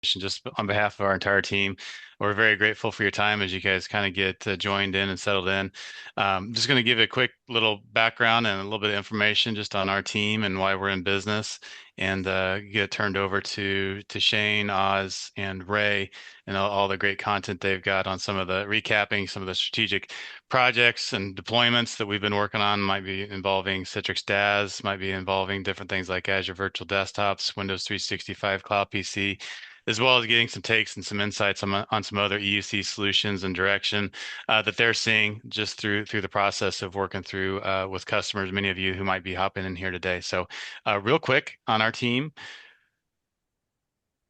just on behalf of our entire team. We're very grateful for your time as you guys kind of get joined in and settled in. Just going to give a quick little background and a little bit of information just on our team and why we're in business, and get it turned over to Shane, Oz, and Ray, and all the great content they've got on some of the recapping some of the strategic projects and deployments that we've been working on. Might be involving Citrix DaaS, might be involving different things like Azure Virtual Desktops, Windows 365 Cloud PC, as well as getting some takes and some insights on some other EUC solutions and direction that they're seeing just through the process of working through with customers, many of you who might be hopping in here today. So real quick on our team,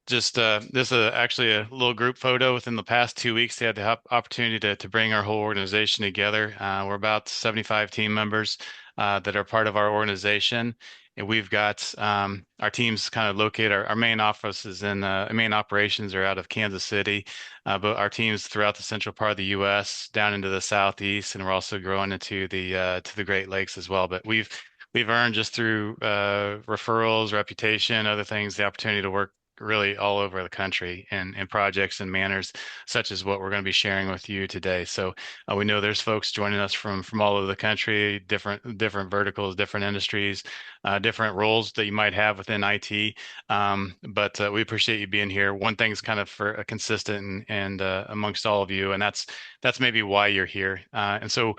just this is actually a little group photo within the past 2 weeks. They had the opportunity to bring our whole organization together. We're about 75 team members that are part of our organization. And we've got our teams kind of located. Our main office is in main operations are out of Kansas City, but our teams throughout the central part of the U.S., down into the southeast, and we're also growing into the to the Great Lakes as well. But we've earned just through referrals, reputation, other things, the opportunity to work really all over the country in projects and manners such as what we're going to be sharing with you today. So we know there's folks joining us from all over the country, different verticals, different industries, different roles that you might have within IT. But we appreciate you being here. One thing's kind of for a consistent and amongst all of you, and that's maybe why you're here. And so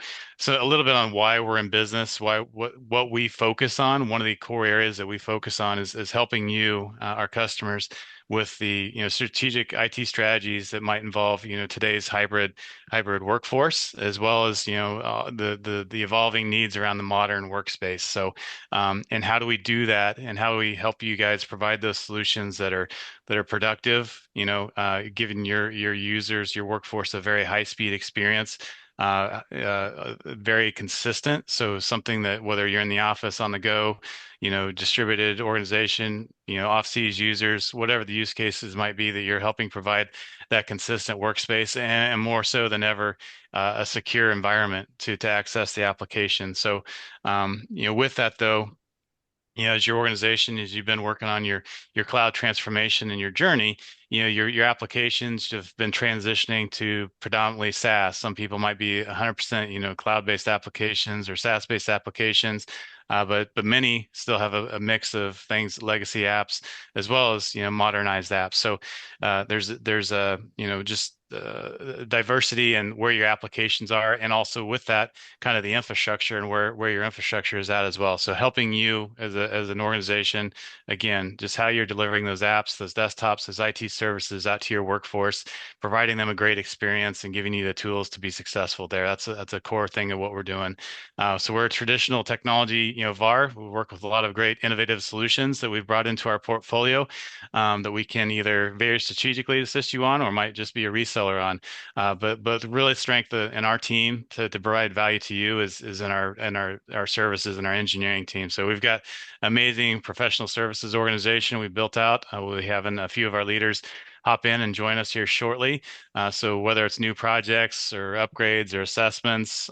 a little bit on why we're in business, why what we focus on. One of the core areas that we focus on is helping you, our customers, with the strategic IT strategies that might involve today's hybrid workforce, as well as the evolving needs around the modern workspace. So and how do we do that, and how do we help you guys provide those solutions that are productive, giving your users, your workforce, a very high speed experience, very consistent. So something that whether you're in the office, on the go, distributed organization, off-seas users, whatever the use cases might be, that you're helping provide that consistent workspace, and more so than ever, a secure environment to access the application. So, with that though, as your organization, as you've been working on your cloud transformation and your journey, your applications have been transitioning to predominantly SaaS. Some people might be 100%, cloud-based applications or SaaS-based applications, but many still have a mix of things, legacy apps, as well as modernized apps. So there's a just diversity and where your applications are, and also with that, kind of the infrastructure and where your infrastructure is at as well. So helping you as an organization, again, just how you're delivering those apps, those desktops, those IT services out to your workforce, providing them a great experience and giving you the tools to be successful there. That's a core thing of what we're doing. So we're a traditional technology, VAR. We work with a lot of great innovative solutions that we've brought into our portfolio, that we can either very strategically assist you on, or might just be a reseller on. But really strength in our team to provide value to you is in our services and our engineering team. So we've got amazing professional services organization we built out. We'll be having a few of our leaders hop in and join us here shortly. So whether it's new projects or upgrades or assessments,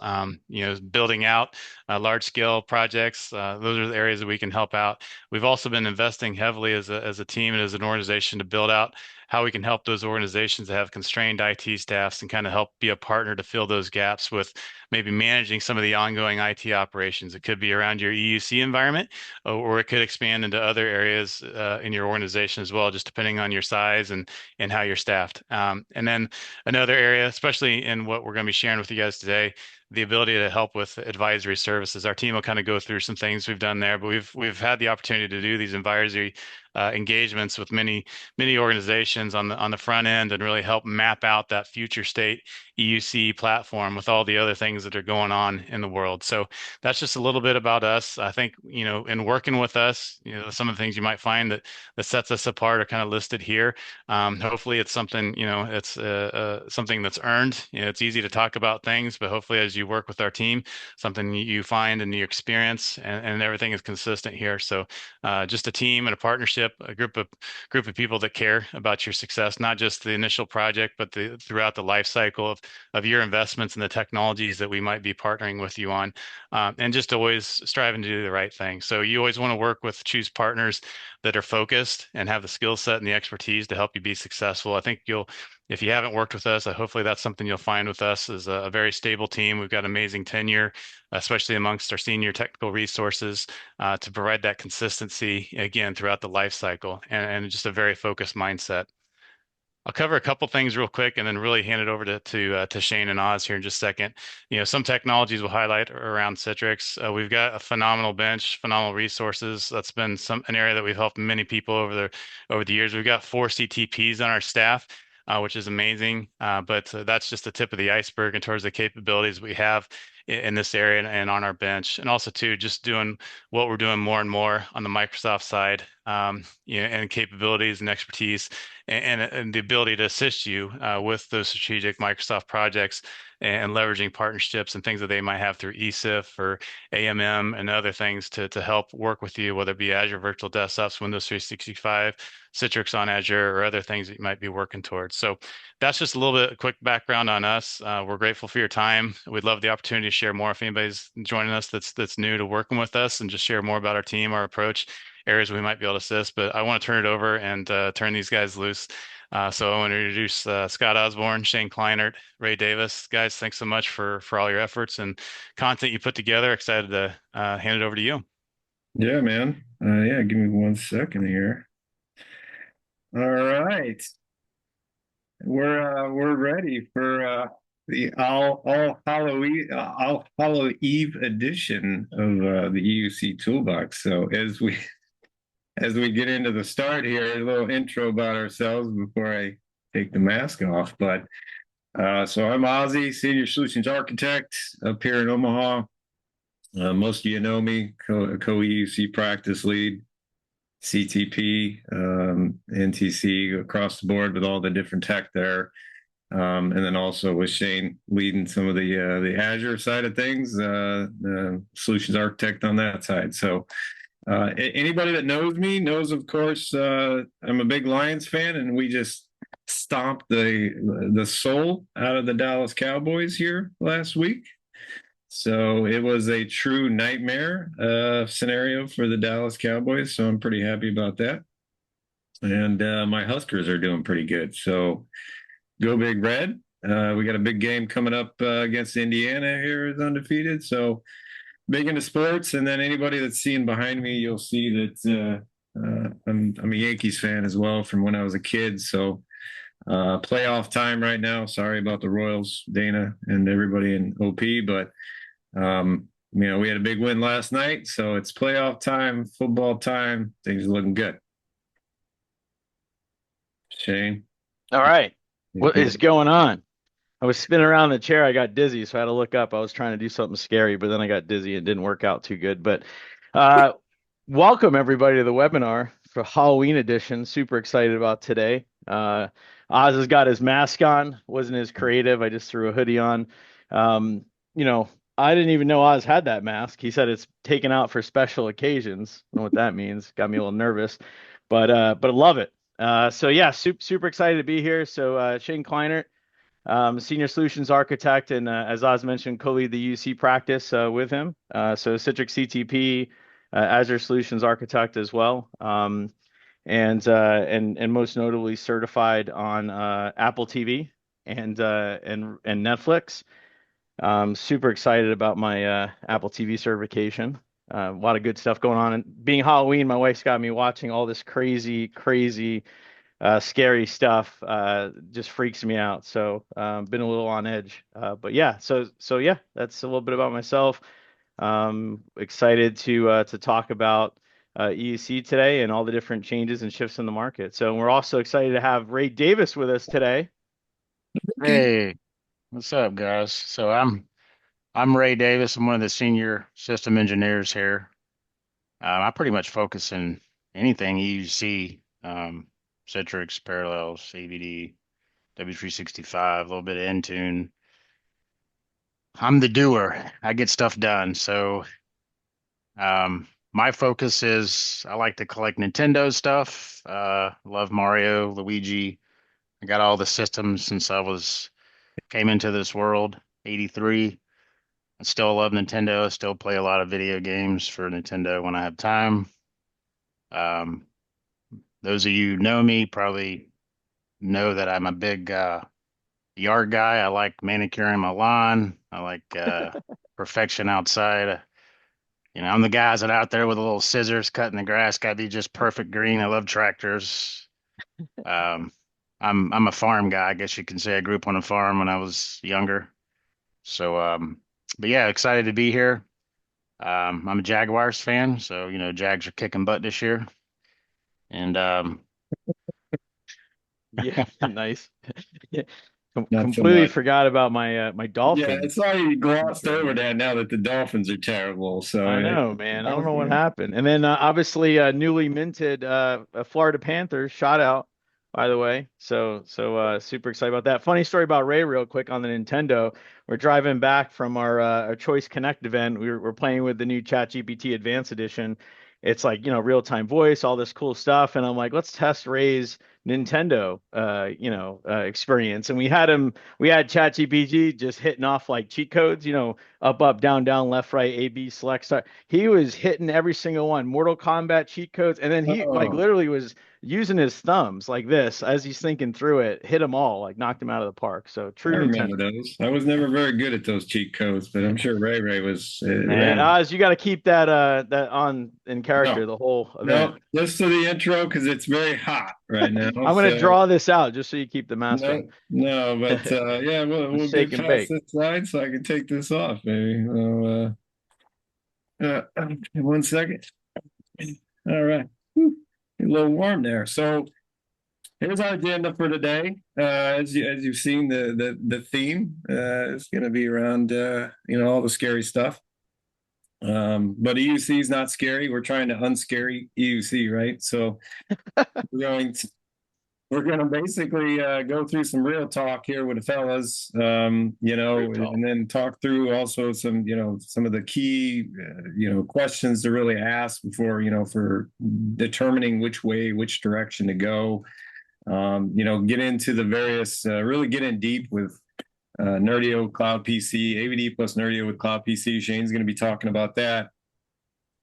building out large scale projects, those are the areas that we can help out. We've also been investing heavily as a team and as an organization to build out how we can help those organizations that have constrained IT staffs and kind of help be a partner to fill those gaps with maybe managing some of the ongoing IT operations. It could be around your EUC environment, or it could expand into other areas in your organization as well, just depending on your size and how you're staffed. And then another area, especially in what we're going to be sharing with you guys today, the ability to help with advisory services. Our team will kind of go through some things we've done there, but we've had the opportunity to do these advisory engagements with many organizations on the front end, and really help map out that future state EUC platform with all the other things that are going on in the world. So that's just a little bit about us. I think, in working with us, some of the things you might find that sets us apart are kind of listed here. Hopefully it's something, it's something that's earned. It's easy to talk about things, but hopefully as you work with our team, something you find and you experience, and everything is consistent here. So just a team and a partnership, a group of people that care about your success, not just the initial project, but throughout the life cycle of your investments and the technologies that we might be partnering with you on, and just always striving to do the right thing. So you always want to work with, choose partners that are focused and have the skill set and the expertise to help you be successful. I think if you haven't worked with us, hopefully that's something you'll find with us, is a very stable team. We've got amazing tenure, especially amongst our senior technical resources, to provide that consistency again throughout the life cycle, and just a very focused mindset. I'll cover a couple things real quick and then really hand it over to Shane and Oz here in just a second. Some technologies we'll highlight around Citrix. We've got a phenomenal bench, phenomenal resources. That's been an area that we've helped many people over the years. We've got 4 CTPs on our staff, which is amazing. But that's just the tip of the iceberg in terms of the capabilities we have in this area and on our bench. And also too, just doing what we're doing more and more on the Microsoft side, and capabilities and expertise, and the ability to assist you with those strategic Microsoft projects, and leveraging partnerships and things that they might have through ESIF or AMM and other things to help work with you, whether it be Azure Virtual Desktops, Windows 365, Citrix on Azure, or other things that you might be working towards. So that's just a little bit quick background on us. We're grateful for your time. We'd love the opportunity to share more if anybody's joining us that's new to working with us, and just share more about our team, our approach, areas we might be able to assist. But I want to turn it over and turn these guys loose. So I want to introduce Scott Osborne, Shane Kleinert, Ray Davis. Guys, thanks so much for all your efforts and content you put together. Excited to hand it over to you. Yeah, man. Yeah, give me 1 second here. All right. We're ready for the All Hallow Eve edition of the EUC Toolbox. So as we get into the start here, a little intro about ourselves before I take the mask off. But so I'm Ozzy, Senior Solutions Architect up here in Omaha. Most of you know me, co-EUC practice lead, CTP, NTC across the board with all the different tech there. And then also with Shane leading some of the Azure side of things, solutions architect on that side. So anybody that knows me knows, of course, I'm a big Lions fan, and we just stomped the soul out of the Dallas Cowboys here last week. So it was a true nightmare scenario for the Dallas Cowboys. So I'm pretty happy about that. And my Huskers are doing pretty good. So go Big Red. We got a big game coming up against Indiana here is undefeated. So big into sports. And then anybody that's seeing behind me, you'll see that I'm a Yankees fan as well from when I was a kid. So playoff time right now. Sorry about the Royals, Dana, and everybody in OP, but we had a big win last night, so it's playoff time, football time. Things are looking good. Shane. All right. What is going on? I was spinning around in the chair. I got dizzy, so I had to look up. I was trying to do something scary, but then I got dizzy. It didn't work out too good. But uh, welcome everybody to the webinar for Halloween edition. Super excited about today. Oz has got his mask on. Wasn't as creative. I just threw a hoodie on. Um, I didn't even know Oz had that mask. He said it's taken out for special occasions. I don't know what that means. Got me a little nervous, but I love it. So yeah, super excited to be here. So Shane Kleinert, Senior Solutions Architect, and as Oz mentioned, co-lead the UC practice with him. So Citrix CTP, Azure Solutions Architect as well, and most notably certified on Apple TV and Netflix. Super excited about my Apple TV certification. A lot of good stuff going on. And being Halloween, my wife's got me watching all this crazy, scary stuff. Just freaks me out. So been a little on edge. But yeah, so yeah, that's a little bit about myself. Excited to talk about EUC today and all the different changes and shifts in the market. So we're also excited to have Ray Davis with us today. Hey, what's up, guys? So I'm Ray Davis. I'm one of the senior system engineers here. I pretty much focus in anything EUC, Citrix, Parallels, AVD, W365, a little bit of Intune. I'm the doer. I get stuff done. So my focus is I like to collect Nintendo stuff. Love Mario, Luigi. I got all the systems since I was came into this world, 83. I still love Nintendo. I still play a lot of video games for Nintendo when I have time. Um, those of you who know me probably know that I'm a big yard guy. I like manicuring my lawn. I like perfection outside. You know, I'm the guys that out there with the little scissors cutting the grass. Got to be just perfect green. I love tractors. Um, I'm a farm guy. I guess you can say I grew up on a farm when I was younger. So, but yeah, excited to be here. I'm a Jaguars fan, so you know, Jags are kicking butt this year. And Yeah, nice. Yeah. Not so Completely much. forgot about my Yeah, I Dolphins. saw you glossed over that now that the Dolphins are terrible. So I know, man. I don't know what happened. And then obviously newly minted Florida Panthers shout out, by the way. So super excited about that. Funny story about Ray real quick on the Nintendo. We're driving back from our Choice Connect event. We're playing with the new ChatGPT Advanced Edition. It's like, real-time voice, all this cool stuff. And I'm like, let's test Ray's Nintendo experience. And we had ChatGPT just hitting off like cheat codes, up, up, down, down, left, right, A, B, select, start. He was hitting every single one, Mortal Kombat cheat codes, and then he like oh, literally was using his thumbs like this as he's thinking through it, hit them all, like knocked him out of the park. So I true Nintendo. remember those. I was never very good at those cheat codes, but I'm sure Ray was. Man, Oz, you got to keep that on in No, character the whole event. no, just to the intro because it's very hot right now. I'm gonna So draw this out just so you keep the mask on. no, no, but yeah, we'll Shake get and past bake. this slide so I can take this off, maybe. So, one second. All right. Whew. A little warm there. So here's our agenda for today. As you've seen, the theme is going to be around all the scary stuff. But EUC is not scary. We're trying to unscary EUC, right? So we're going to we're going to basically go through some real talk here with the fellas, Real talk. and then talk through also some, some of the key, questions to really ask before, for determining which direction to go. Get into the various, really get in deep with Nerdio Cloud PC, AVD plus Nerdio with Cloud PC. Shane's going to be talking about that.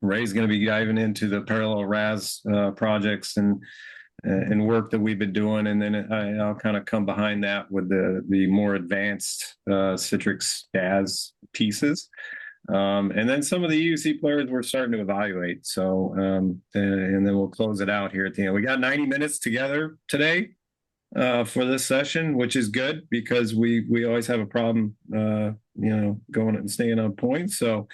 Ray's going to be diving into the Parallel RAS projects and work that we've been doing, and then I'll kind of come behind that with the more advanced Citrix DaaS pieces, and then some of the EUC players we're starting to evaluate. So, and then we'll close it out here at the end. We got 90 minutes together today for this session, which is good because we always have a problem, going and staying on point. So.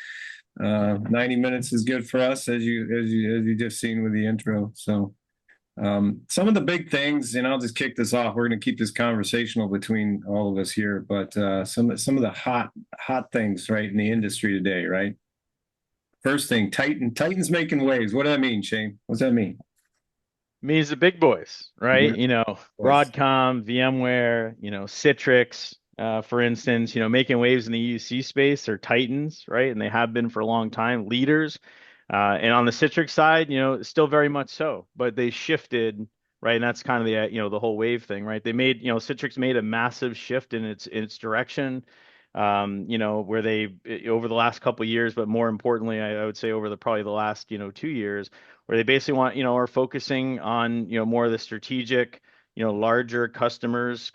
90 minutes is good for us as you just seen with the intro. So some of the big things, and I'll just kick this off. We're going to keep this conversational between all of us here, but some of the hot things right in the industry today, right? First thing, Titan's making waves. What does that mean, Shane? What's that mean? Means the big boys, right? Yeah, boys. Broadcom, VMware, Citrix, for instance, making waves in the UC space are titans, right? And they have been for a long time, leaders. And on the Citrix side, still very much so, but they shifted, right? And that's kind of the whole wave thing, right? They made, Citrix made a massive shift in its direction, where they over the last couple of years, but more importantly, I would say over probably the last, 2 years, where they basically want, are focusing on, more of the strategic, larger customers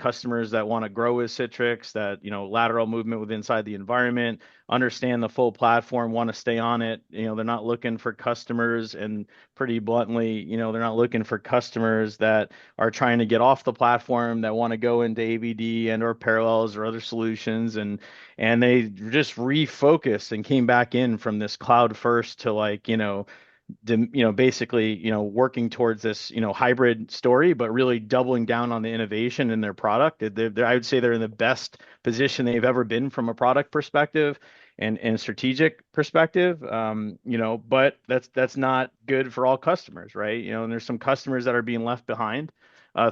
that want to grow with Citrix, that, lateral movement with inside the environment, understand the full platform, want to stay on it. They're not looking for customers, and pretty bluntly, they're not looking for customers that are trying to get off the platform, that want to go into AVD and or Parallels or other solutions, and they just refocused and came back in from this cloud first to like, basically, working towards this, hybrid story, but really doubling down on the innovation in their product. I would say they're in the best position they've ever been from a product perspective and strategic perspective. But that's not good for all customers, right? And there's some customers that are being left behind.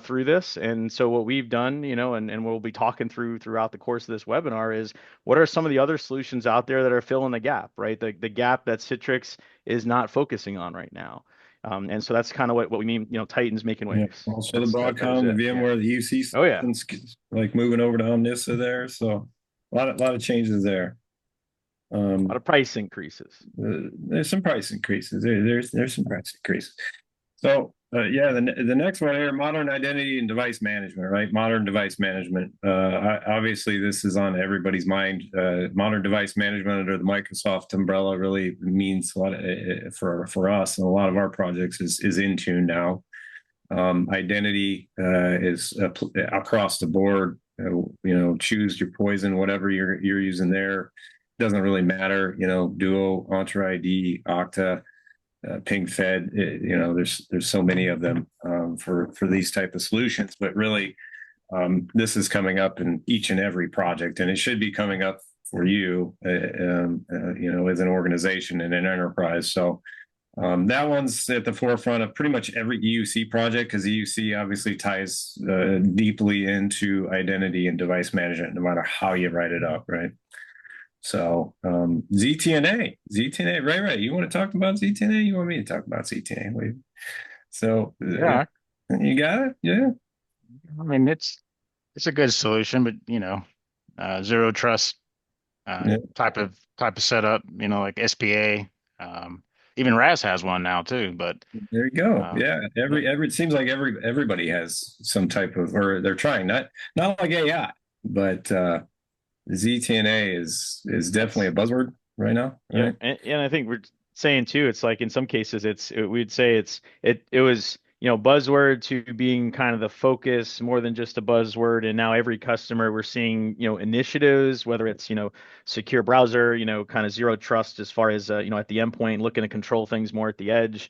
through this. And so what we've done, and we'll be talking throughout the course of this webinar is what are some of the other solutions out there that are filling the gap, right? The gap that Citrix is not focusing on right now. And so that's kind of what we mean, Titan's making Yeah. waves. Also the That is Broadcom, it. the Yeah. VMware, the UC Oh yeah. systems, like moving over to Omnissa there. So a lot of changes there. A lot of price increases. There's some price increases. There's some price increases. So yeah, the next one here, modern identity and device management, right? Modern device management. Obviously, this is on everybody's mind. Modern device management under the Microsoft umbrella really means a lot for us, and a lot of our projects is Intune now. Identity is across the board. Choose your poison, whatever you're using there. Doesn't really matter. Duo, Entra ID, Okta, Ping Fed. There's so many of them for these type of solutions. But really, this is coming up in each and every project, and it should be coming up for you, as an organization and an enterprise. So that one's at the forefront of pretty much every EUC project, because EUC obviously ties deeply into identity and device management, no matter how you write it up, right? So ZTNA, right. You want to talk about ZTNA? You want me to talk about ZTNA? So Yeah, you got it, yeah. I mean it's a good solution, but zero trust Yeah. type of setup, like SPA. Even RAS has one now too, but There you go. um, Yeah, it seems like everybody has some type of, or they're trying, not like AI, but ZTNA is definitely a buzzword right now, Yeah, right? and I think we're saying too, it's like in some cases we'd say it was buzzword to being kind of the focus more than just a buzzword, and now every customer we're seeing initiatives, whether it's secure browser, kind of zero trust as far as at the endpoint, looking to control things more at the edge,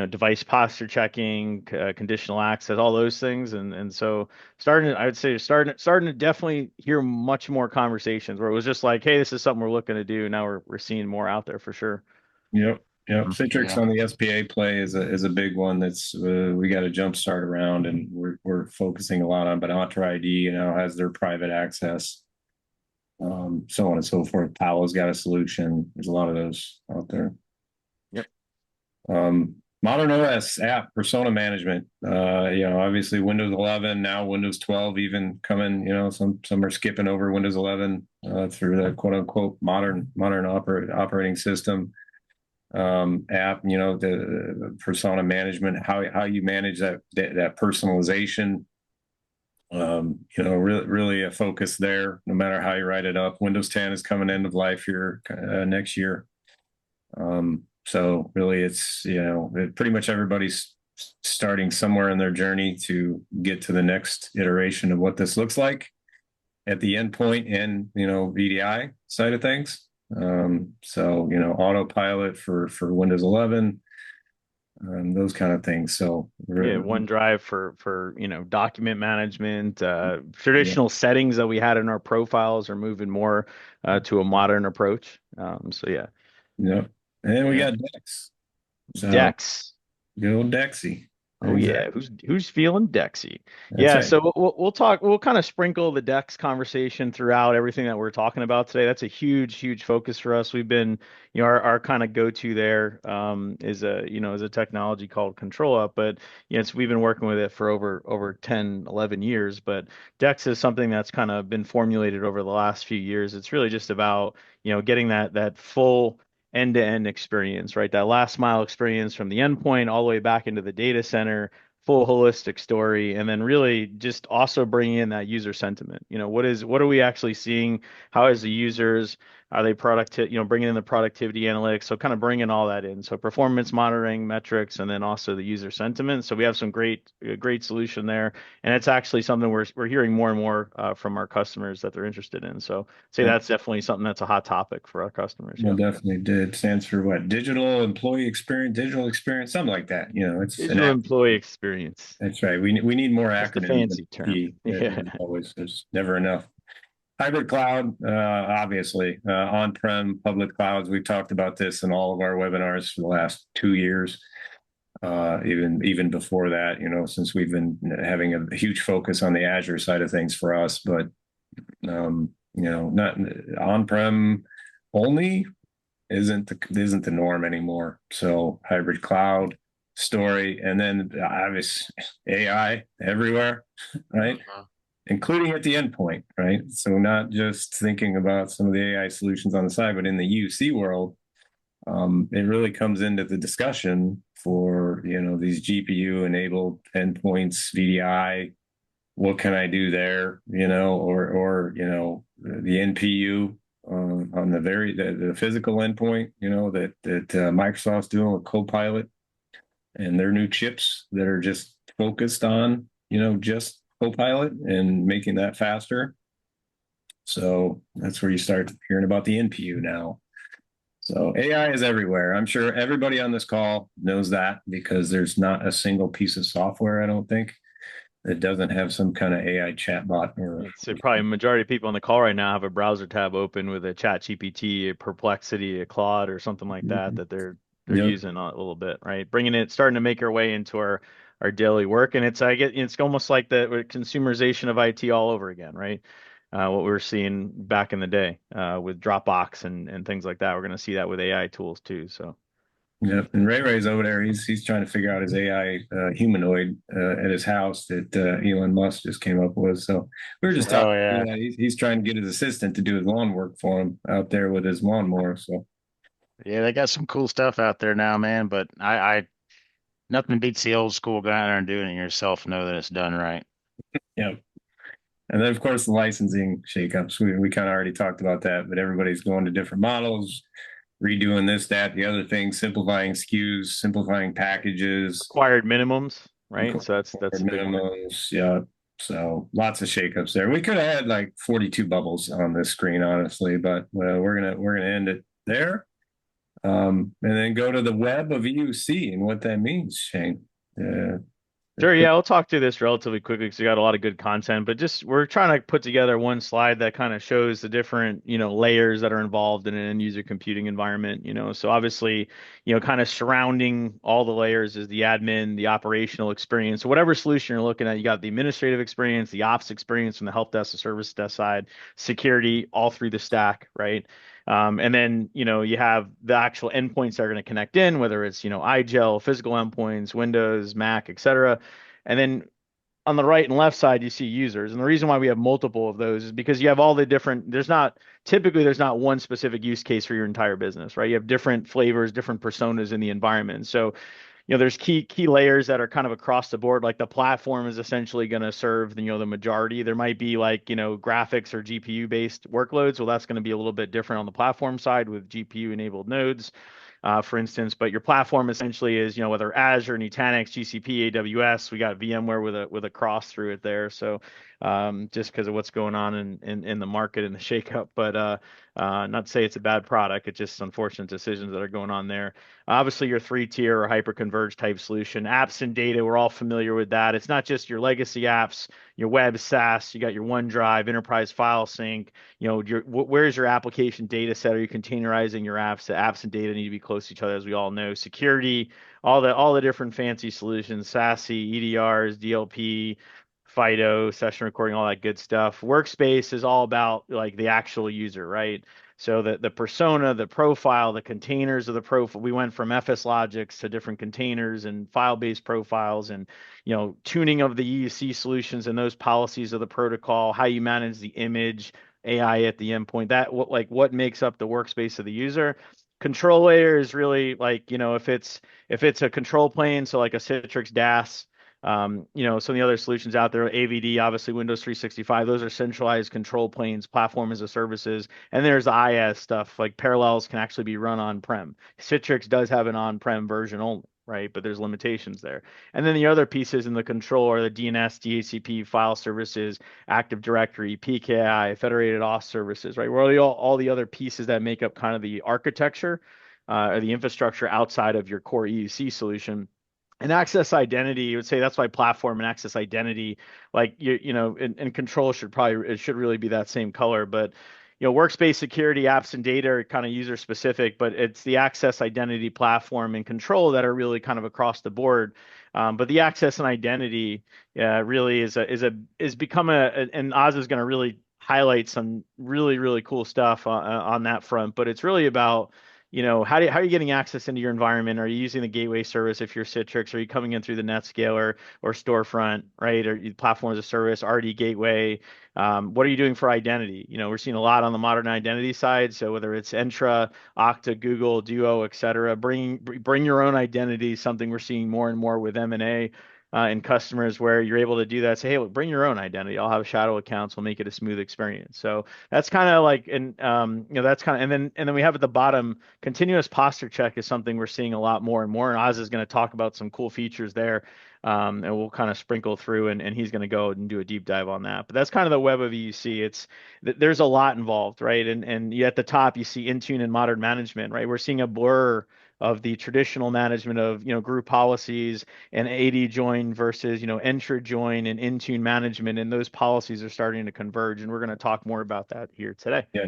device posture checking, conditional access, all those things. And so I would say starting to definitely hear much more conversations where it was just like, hey, this is something we're looking to do. Now we're seeing more out there for sure. Yep. Citrix yeah, on the SPA play is a big one that's we got a jump start around, and we're focusing a lot on. But Entra ID, has their private access, so on and so forth. Palo's got a solution. There's a lot of those out there. Yep. Modern OS app persona management. Obviously Windows 11, now Windows 12 even coming. Some are skipping over Windows 11 through the quote unquote modern operating system app. The persona management, how you manage that personalization. Really a focus there, no matter how you write it up. Windows 10 is coming end of life here next year. So really it's, pretty much everybody's starting somewhere in their journey to get to the next iteration of what this looks like at the endpoint and, VDI side of things. So, autopilot for Windows 11, those kind of things. So Yeah, OneDrive for document management, traditional settings that we had in our profiles are moving more to a modern approach. So yeah. Yeah. And we got Dex. So Dex. good old Dexy. Oh yeah, Exactly. who's feeling Dexy? That's Yeah, right. so we'll talk. We'll kind of sprinkle the Dex conversation throughout everything that we're talking about today. That's a huge focus for us. We've been, our kind of go-to there is a technology called Control Up, but we've been working with it for over 10, 11 years. But Dex is something that's kind of been formulated over the last few years. It's really just about getting that full end-to-end experience, right? That last mile experience from the endpoint all the way back into the data center, full holistic story, and then really just also bringing in that user sentiment. What are we actually seeing? How is the users? Are they bringing in the productivity analytics? So kind of bringing all that in. So performance monitoring metrics, and then also the user sentiment. So we have some great solution there, and it's actually something we're hearing more and more from our customers that they're interested in. So say Yeah. that's definitely something that's a hot topic for our customers. Well, Yeah. definitely did. Stands for what? Digital employee experience, digital experience, something like that. It's an Digital app. employee experience. That's right. We need more Just a acronyms than fancy term. P. Yeah. Always, there's never enough. Hybrid cloud, obviously, on-prem public clouds. We've talked about this in all of our webinars for the last 2 years. even before that, since we've been having a huge focus on the Azure side of things for us, but not on-prem only isn't the norm anymore. So hybrid cloud story, and then obvious AI everywhere, right? Including at the endpoint, right? So not just thinking about some of the AI solutions on the side, but in the UC world, it really comes into the discussion for these GPU enabled endpoints, VDI. What can I do there? Or the NPU on the physical endpoint. That Microsoft's doing with Copilot and their new chips that are just focused on just Copilot and making that faster. So that's where you start hearing about the NPU now. So AI is everywhere. I'm sure everybody on this call knows that, because there's not a single piece of software, I don't think, that doesn't have some kind of AI chatbot. I'd say probably a majority of people on the call right now have a browser tab open with a Chat GPT, a Perplexity, a Claude, or something like that they're Yep. using a little bit, right? Starting to make our way into our daily work, and it's almost like the consumerization of IT all over again, right? What we were seeing back in the day with Dropbox and things like that. We're going to see that with AI tools too. So. Yep. And Ray's over there. He's trying to figure out his AI humanoid at his house that Elon Musk just came up with. So we were just talking. Oh yeah. He's trying to get his assistant to do his lawn work for him out there with his lawnmower. So Yeah, they got some cool stuff out there now, man. But I nothing beats the old school guy there and doing it yourself. Know that it's done right. yeah. And then of course the licensing shakeups. We kind of already talked about that, but everybody's going to different models, redoing this, that, the other thing, simplifying SKUs, simplifying packages, Required minimums, right? So that's a big one. minimums. Yeah. So lots of shakeups there. We could have had like 42 bubbles on this screen, honestly, but we're gonna end it there. And then go to the web of EUC and what that means, Shane. Sure, yeah, I'll talk through this relatively quickly because we got a lot of good content, but just we're trying to put together one slide that kind of shows the different, layers that are involved in an end user computing environment, So obviously, kind of surrounding all the layers is the admin, the operational experience. So whatever solution you're looking at, you got the administrative experience, the ops experience from the help desk, the service desk side, security, all through the stack, right? And then, you have the actual endpoints that are going to connect in, whether it's, iGel, physical endpoints, Windows, Mac, et cetera. And then on the right and left side, you see users. And the reason why we have multiple of those is because you have all the different, there's not one specific use case for your entire business, right? You have different flavors, different personas in the environment. So, there's key layers that are kind of across the board. Like the platform is essentially going to serve the majority. There might be like, graphics or GPU based workloads. Well, that's going to be a little bit different on the platform side with GPU enabled nodes. For instance, but your platform essentially is, whether Azure, Nutanix, GCP, AWS, we got VMware with a cross through it there. So just because of what's going on in the market and the shakeup, but not to say it's a bad product. It's just unfortunate decisions that are going on there. Obviously, your 3-tier or hyper-converged type solution, apps and data, we're all familiar with that. It's not just your legacy apps, your web SaaS, you got your OneDrive, enterprise file sync, where's your application data set? Are you containerizing your apps? The apps and data need to be close to each other, as we all know. Security, all the different fancy solutions, SASE, EDRs, DLP, FIDO, session recording, all that good stuff. Workspace is all about like the actual user, right? So the persona, the profile, the containers of the profile. We went from FS logics to different containers and file-based profiles, and tuning of the EUC solutions and those policies of the protocol, how you manage the image, AI at the endpoint. What makes up the workspace of the user. Control layer is really like, if it's a control plane, so like a Citrix DaaS, some of the other solutions out there, AVD, obviously Windows 365, those are centralized control planes, platform as a services. And there's the IaaS stuff, like Parallels can actually be run on-prem. Citrix does have an on-prem version only, right? But there's limitations there. And then the other pieces in the control are the DNS, DHCP, file services, Active Directory, PKI, federated auth services, right? Where all the other pieces that make up kind of the architecture or the infrastructure outside of your core EUC solution. And access identity, you would say that's why platform and access identity, like and control should really be that same color. But workspace security, apps and data are kind of user specific, but it's the access, identity, platform, and control that are really kind of across the board. But the access and identity really is become and Oz is going to really highlight some really cool stuff on that front. But it's really about how are you getting access into your environment? Are you using the gateway service if you're Citrix? Are you coming in through the NetScaler or storefront, right? Or platform as a service, RD gateway? What are you doing for identity? We're seeing a lot on the modern identity side. So whether it's Entra, Okta, Google, Duo, et cetera, bring your own identity, something we're seeing more and more with M&A and customers where you're able to do that. Say, hey, look, bring your own identity. I'll have shadow accounts. We'll make it a smooth experience. So that's kind of like, and that's kind of, and then we have at the bottom, continuous posture check is something we're seeing a lot more and more. And Oz is going to talk about some cool features there. And we'll kind of sprinkle through, and he's going to go and do a deep dive on that. But that's kind of the web of EUC. There's a lot involved, right? And at the top you see Intune and modern management, right? We're seeing a blur of the traditional management of group policies and AD join versus Entra join and Intune management, and those policies are starting to converge. And we're going to talk more about that here today. Yeah.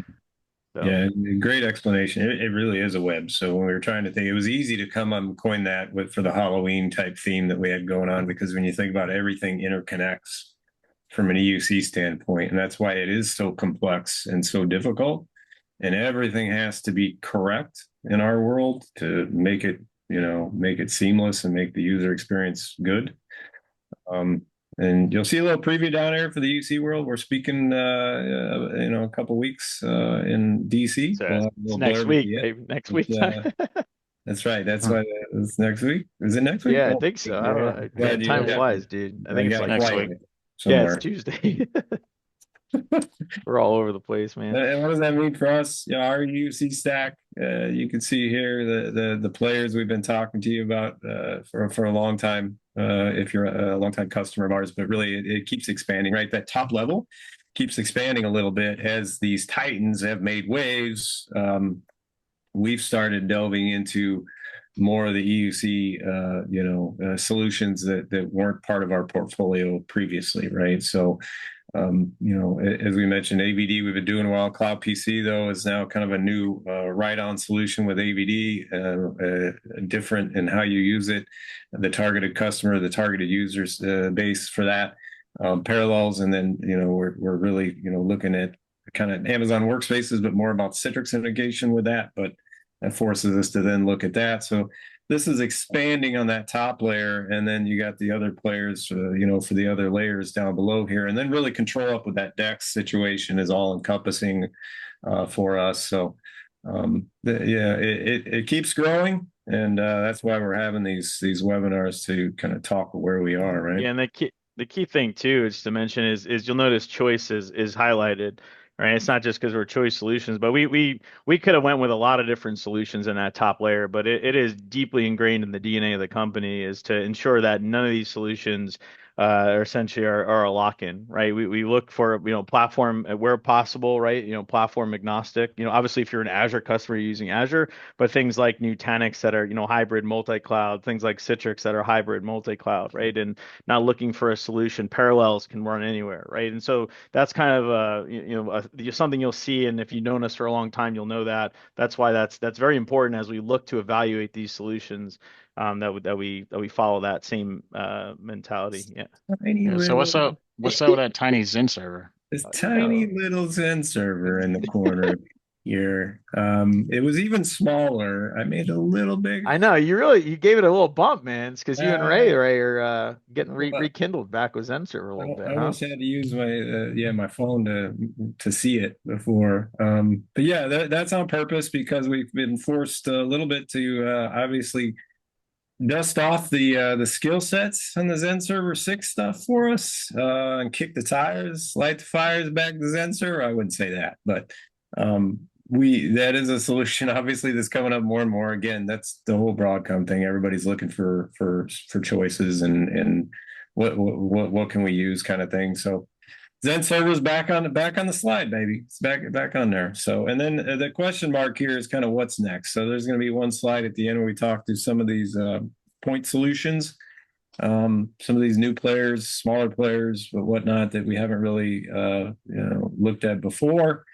So. Yeah, great explanation. It really is a web. So when we were trying to think, it was easy to come up and coin that for the Halloween type theme that we had going on, because when you think about it, everything interconnects from an EUC standpoint, and that's why it is so complex and so difficult. And everything has to be correct in our world to make it seamless and make the user experience good. And you'll see a little preview down here for the UC world. We're speaking, a couple weeks in DC. So it's next week, baby. Next week. That's right. That's why it's next week. Is it next week? Yeah, I think so. I don't know. Time flies, dude. I think it's like next week. Yeah, it's Tuesday. We're all over the place, man. And what does that mean for us? Our UC stack. You can see here the players we've been talking to you about for a long time. If you're a longtime customer of ours, but really it keeps expanding, right? That top level keeps expanding a little bit as these titans have made waves. We've started delving into more of the EUC, solutions that weren't part of our portfolio previously, right? So, as we mentioned, AVD, we've been doing a while. Cloud PC, though, is now kind of a new right-on solution with AVD, different in how you use it, the targeted customer, the targeted users base for that, Parallels, and then we're really looking at kind of Amazon workspaces, but more about Citrix integration with that. But that forces us to then look at that. So this is expanding on that top layer, and then you got the other players, for the other layers down below here, and then really control up with that DEX situation is all encompassing for us. So it keeps growing, and that's why we're having these webinars to kind of talk where we are, right? Yeah, and the key thing too is to mention is you'll notice choice is highlighted. Right, it's not just because we're Choice Solutions, but we could have went with a lot of different solutions in that top layer, but it is deeply ingrained in the DNA of the company is to ensure that none of these solutions essentially are a lock-in, right? We look for platform where possible, right? Platform agnostic. Obviously if you're an Azure customer, you're using Azure, but things like Nutanix that are hybrid multi-cloud, things like Citrix that are hybrid multi-cloud, right? And not looking for a solution. Parallels can run anywhere, right? And so that's kind of something you'll see, and if you've known us for a long time, you'll know that. That's why that's very important as we look to evaluate these solutions. That we follow that same mentality. Yeah. So what's up with that tiny Zen server? This tiny little Zen server in the corner here. It was even smaller. I made it a little bigger. I know you gave it a little bump, man. It's because you and Ray are getting rekindled back with Zen server a little bit. I almost had to use my phone to see it before. But yeah, that's on purpose because we've been forced a little bit to obviously dust off the skill sets on the Zen Server 6 stuff for us, and kick the tires, light the fires back to Zen Server. I wouldn't say that, but that is a solution obviously that's coming up more and more. Again, that's the whole Broadcom thing. Everybody's looking for choices and what can we use kind of thing. So Zen Server's back on the slide, baby. It's back on there. So, and then the question mark here is kind of what's next. So there's going to be one slide at the end where we talk through some of these point solutions, some of these new players, smaller players, but whatnot that we haven't really looked at before.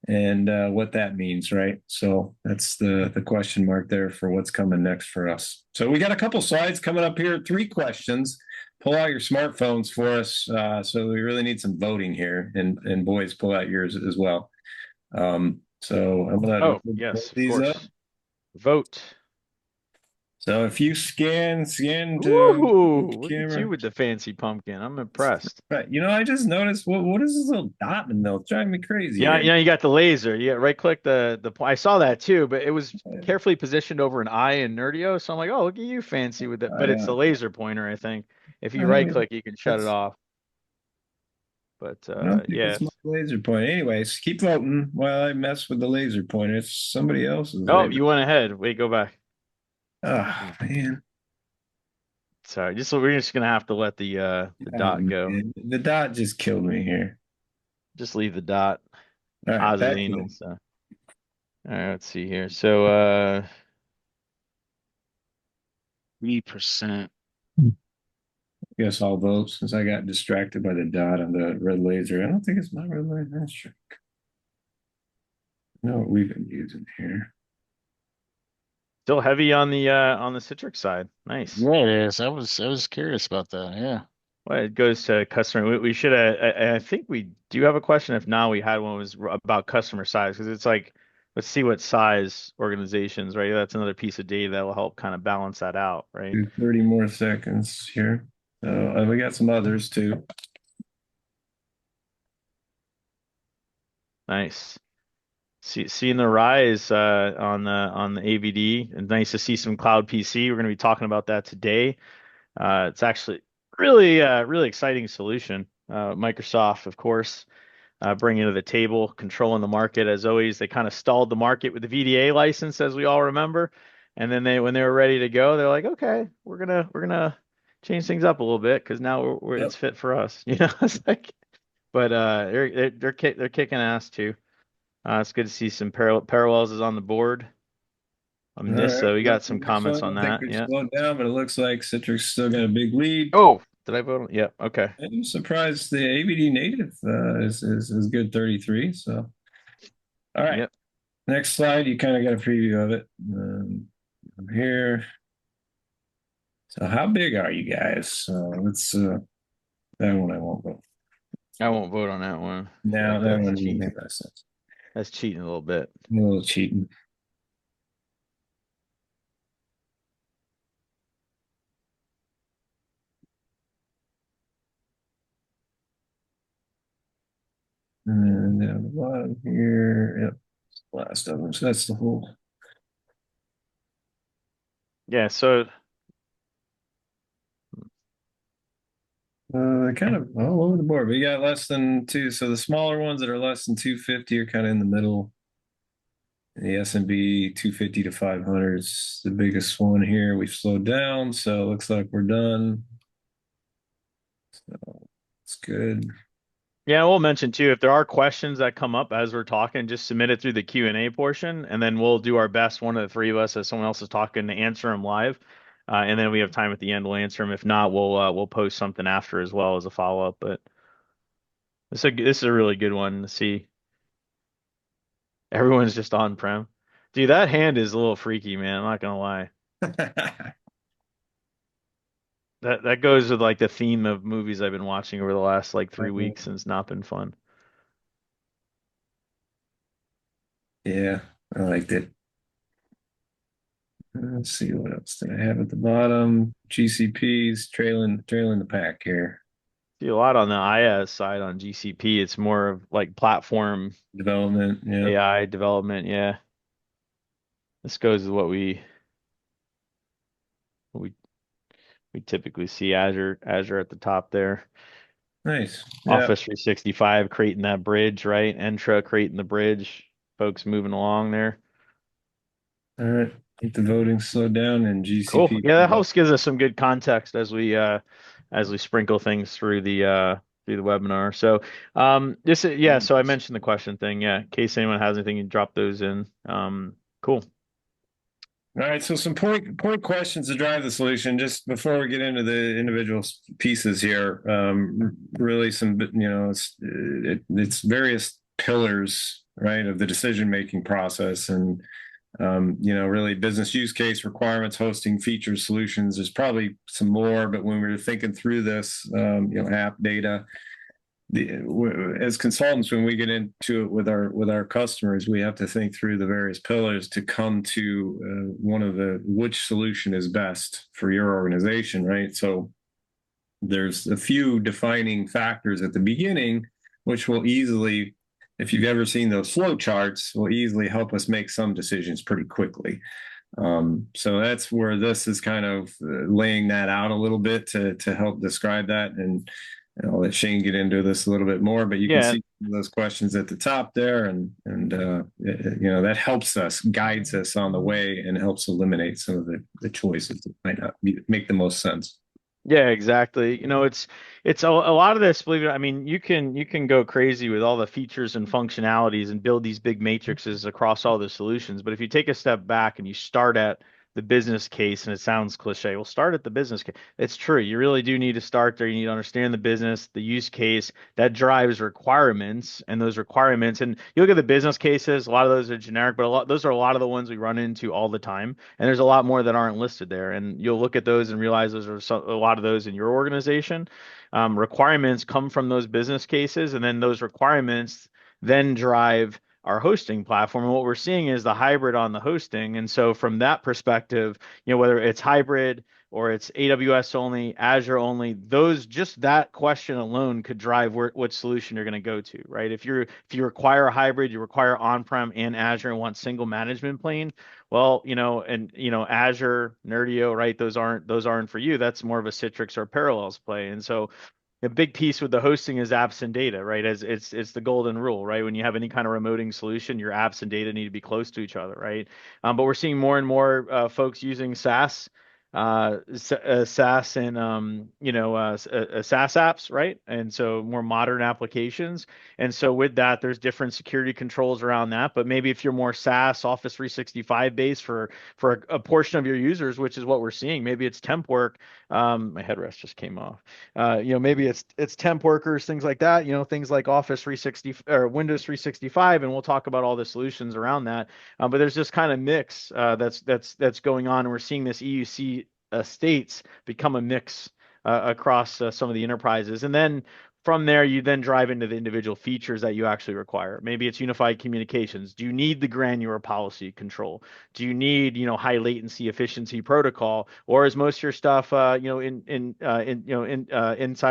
and what that means, right? So that's the question mark there for what's coming next for us. So we got a couple slides coming up here, 3 questions. Pull out your smartphones for us. So we really need some voting here, and boys, pull out yours as well. So I'm gonna Oh, put yes, of these up. course. Vote. So if you scan to Ooh, the look at you camera. with the fancy pumpkin. I'm impressed. Right. I just noticed what is this little dot in the middle? It's driving me crazy Yeah, here. you got the laser. You got right click I saw that too, but it was carefully positioned over an eye in Nerdio. So I'm like, oh, look at you fancy with it. But it's Yeah. the laser pointer, I think. If you I right don't, click, you can shut it that's, off. But I don't think yeah. it's my laser pointer. Anyways, keep voting while I mess with the laser pointer. It's somebody else's Oh, laser. you went ahead. Wait, go back. Oh man. Sorry. We're just gonna have to let the Oh, dot go. man. The dot just killed me here. Just leave the dot. All right, back to Anal. it. So all right, let's see here. So 3%. Guess I'll vote since I got distracted by the dot on the red laser. I don't think it's my red laser. That's true. No, what we've been using here. still heavy on the Citrix side. Nice. Yeah, it is. I was curious about that. Yeah. Well, it goes to customer. We should have. I think we do have a question. If not, we had one was about customer size because it's like, let's see what size organizations, right? That's another piece of data that will help kind of balance that out, right? Do 30 more seconds here. So we got some others too. Nice. Seeing the rise on the AVD, and nice to see some cloud PC. We're going to be talking about that today. It's actually really exciting solution. Microsoft, of course, bringing to the table, controlling the market as always. They kind of stalled the market with the VDA license, as we all remember, and then when they were ready to go, they're like, okay, we're gonna change things up a little bit because now Yep. it's fit for us. It's like, but they're kicking ass too. It's good to see some parallels is on the board All on this, right. so we Well, got the some next comments one, on I think that. we've Yeah. slowed down, but it looks like Citrix still got a big lead. Oh, did I vote? Yeah. Okay. I'm surprised the AVD native is good 33. So, all right. Yep. Next slide, you kind of got a preview of it. Here. So, how big are you guys? Let's that one I won't go. I won't vote on that one. I feel Now like that that's one doesn't cheating. make that sense. That's cheating a little bit. A little cheating. And then down the bottom here, yep, last of them. So that's the whole. Yeah. So Kind of all over the board. We got less than 2. So the smaller ones that are less than 250 are kind of in the middle. The S&B 250 to 500 is the biggest one here. We've slowed down, so it looks like we're done. So it's good. yeah, we'll mention too if there are questions that come up as we're talking, just submit it through the Q&A portion, and then we'll do our best. One of the three of us, as someone else is talking, to answer them live, and then we have time at the end. We'll answer them. If not, we'll post something after as well as a follow up. But this is a really good one to see. Everyone's just on prem. Dude, that hand is a little freaky, man. I'm not gonna lie. That goes with like the theme of movies I've been watching over the last like 3 weeks, and it's not been fun. Yeah, I liked it. Let's see what else did I have at the bottom. GCPs trailing the pack here. See a lot on the IaaS side on GCP. It's more of like platform Development, yeah. AI development. Yeah, this goes with what we we typically see Azure at the top there. Nice. Yeah. Office 365 creating that bridge, right? Entra creating the bridge. Folks moving along there. All right. Keep the voting slowed down and Cool. GCP. Yeah, that helps gives us some good context as we sprinkle things through the webinar. So yeah, so I mentioned the question thing. Yeah, in case anyone has anything, you drop those in. Cool. All right, so some point questions to drive the solution. Just before we get into the individual pieces here, really some it's various pillars right, of the decision-making process. And really business use case, requirements, hosting, features, solutions. There's probably some more, but when we were thinking through this, app data, as consultants, when we get into it with our customers, we have to think through the various pillars to come to which solution is best for your organization, right? So there's a few defining factors at the beginning, which will easily, if you've ever seen those flow charts, will easily help us make some decisions pretty quickly. So that's where this is kind of laying that out a little bit to help describe that. And I'll let Shane get into this a little bit more, but you can see those questions at the top there, and that helps us, guides us on the way, and helps eliminate some of the choices that might not make the most sense. Yeah, exactly. It's a lot of this, believe it, I mean, you can go crazy with all the features and functionalities and build these big matrices across all the solutions. But if you take a step back and you start at the business case, and it sounds cliche, well, start at the business case. It's true. You really do need to start there. You need to understand the business, the use case that drives requirements, and those requirements. And you look at the business cases, a lot of those are generic, but those are a lot of the ones we run into all the time. And there's a lot more that aren't listed there. And you'll look at those and realize those are a lot of those in your organization. Requirements come from those business cases, and then those requirements then drive our hosting platform. And what we're seeing is the hybrid on the hosting. And so from that perspective, whether it's hybrid or it's AWS only, Azure only, just that question alone could drive what solution you're going to go to, right? If you require a hybrid, you require on-prem and Azure and want single management plane, well, Azure, Nerdio, right? Those aren't for you. That's more of a Citrix or Parallels play. And so a big piece with the hosting is apps and data, right? As it's the golden rule, right? When you have any kind of remoting solution, your apps and data need to be close to each other, right? But we're seeing more and more folks using SaaS, SaaS and SaaS apps, right? And so more modern applications. And so with that, there's different security controls around that. But maybe if you're more SaaS, Office 365 based for a portion of your users, which is what we're seeing, maybe it's temp work. My headrest just came off. Maybe it's temp workers, things like that. Things like Office 360 or Windows 365, and we'll talk about all the solutions around that. But there's this kind of mix that's going on, and we're seeing this EUC states become a mix across some of the enterprises. And then from there, you then drive into the individual features that you actually require. Maybe it's unified communications. Do you need the granular policy control? Do you need, high latency efficiency protocol, or is most of your stuff, inside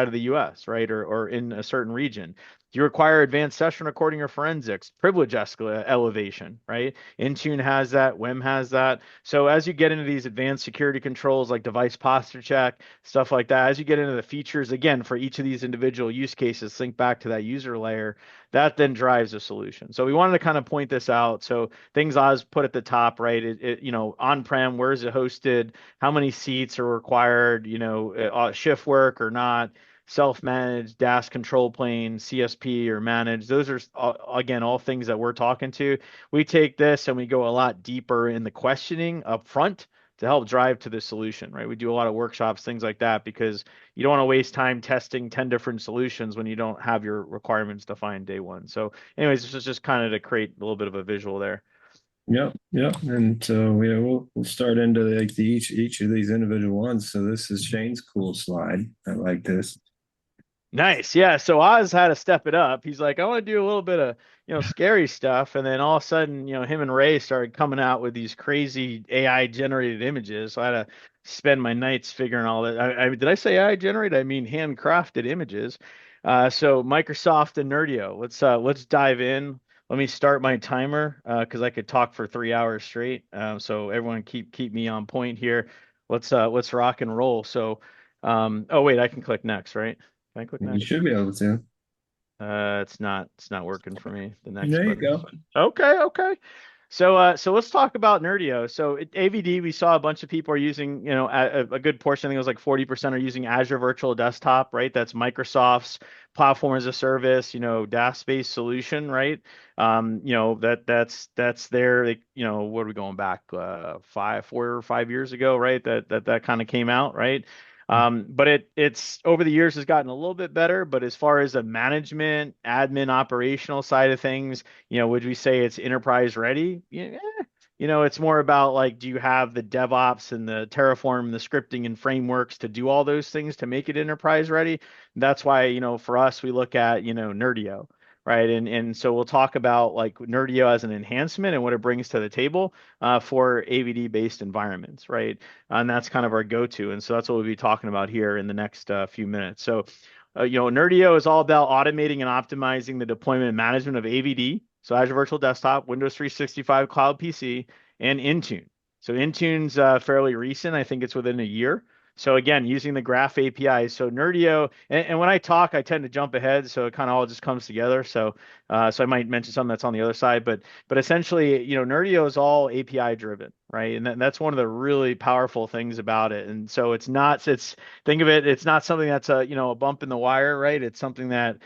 of the U.S., right, or in a certain region? Do you require advanced session recording or forensics, privilege elevation, right? Intune has that, WEM has that. So as you get into these advanced security controls like device posture check, stuff like that, as you get into the features, again, for each of these individual use cases, think back to that user layer, that then drives a solution. So we wanted to kind of point this out. So things Oz put at the top, right? On-prem, where is it hosted? How many seats are required? Shift work or not? Self-managed, DaaS control plane, CSP or managed. Those are, again, all things that we're talking to. We take this and we go a lot deeper in the questioning up front to help drive to the solution, right? We do a lot of workshops, things like that, because you don't want to waste time testing 10 different solutions when you don't have your requirements defined day one. So anyways, this is just kind of to create a little bit of a visual there. Yep. And so we'll start into each of these individual ones. So this is Shane's cool slide. I like this. Nice. Yeah. So Oz had to step it up. He's like, I want to do a little bit of, scary stuff. And then all of a sudden, him and Ray started coming out with these crazy AI generated images. So I had to spend my nights figuring all that. Did I say AI generated? I mean, handcrafted images. So Microsoft and Nerdio, let's dive in. Let me start my timer because I could talk for 3 hours straight. So everyone keep me on point here. Let's rock and roll. So, oh wait, I can click next, right? Can I click next? You should be able to. It's not working for me. The next There you button. go. Okay. So let's talk about Nerdio. So at AVD, we saw a bunch of people are using, a good portion, I think it was like 40% are using Azure Virtual Desktop, right? That's Microsoft's platform as a service, DaaS-based solution, right? That's their, what are we going back, 4 or 5 years ago, right? That kind of came out, right? But it's over the years has gotten a little bit better. But as far as the management, admin, operational side of things, would we say it's enterprise ready? Yeah, it's more about like, do you have the DevOps and the Terraform, the scripting and frameworks to do all those things to make it enterprise ready? That's why, for us, we look at, Nerdio, right? And so we'll talk about like Nerdio as an enhancement and what it brings to the table for AVD based environments, right? And that's kind of our go-to. And so that's what we'll be talking about here in the next few minutes. So, Nerdio is all about automating and optimizing the deployment and management of AVD. So Azure Virtual Desktop, Windows 365 Cloud PC, and Intune. So Intune's fairly recent. I think it's within a year. So again, using the Graph API. So Nerdio, and when I talk, I tend to jump ahead, so it kind of all just comes together. So I might mention something that's on the other side, but essentially, Nerdio is all API driven, right? And that's one of the really powerful things about it. And so it's think of it, it's not something that's a bump in the wire, right? It's something that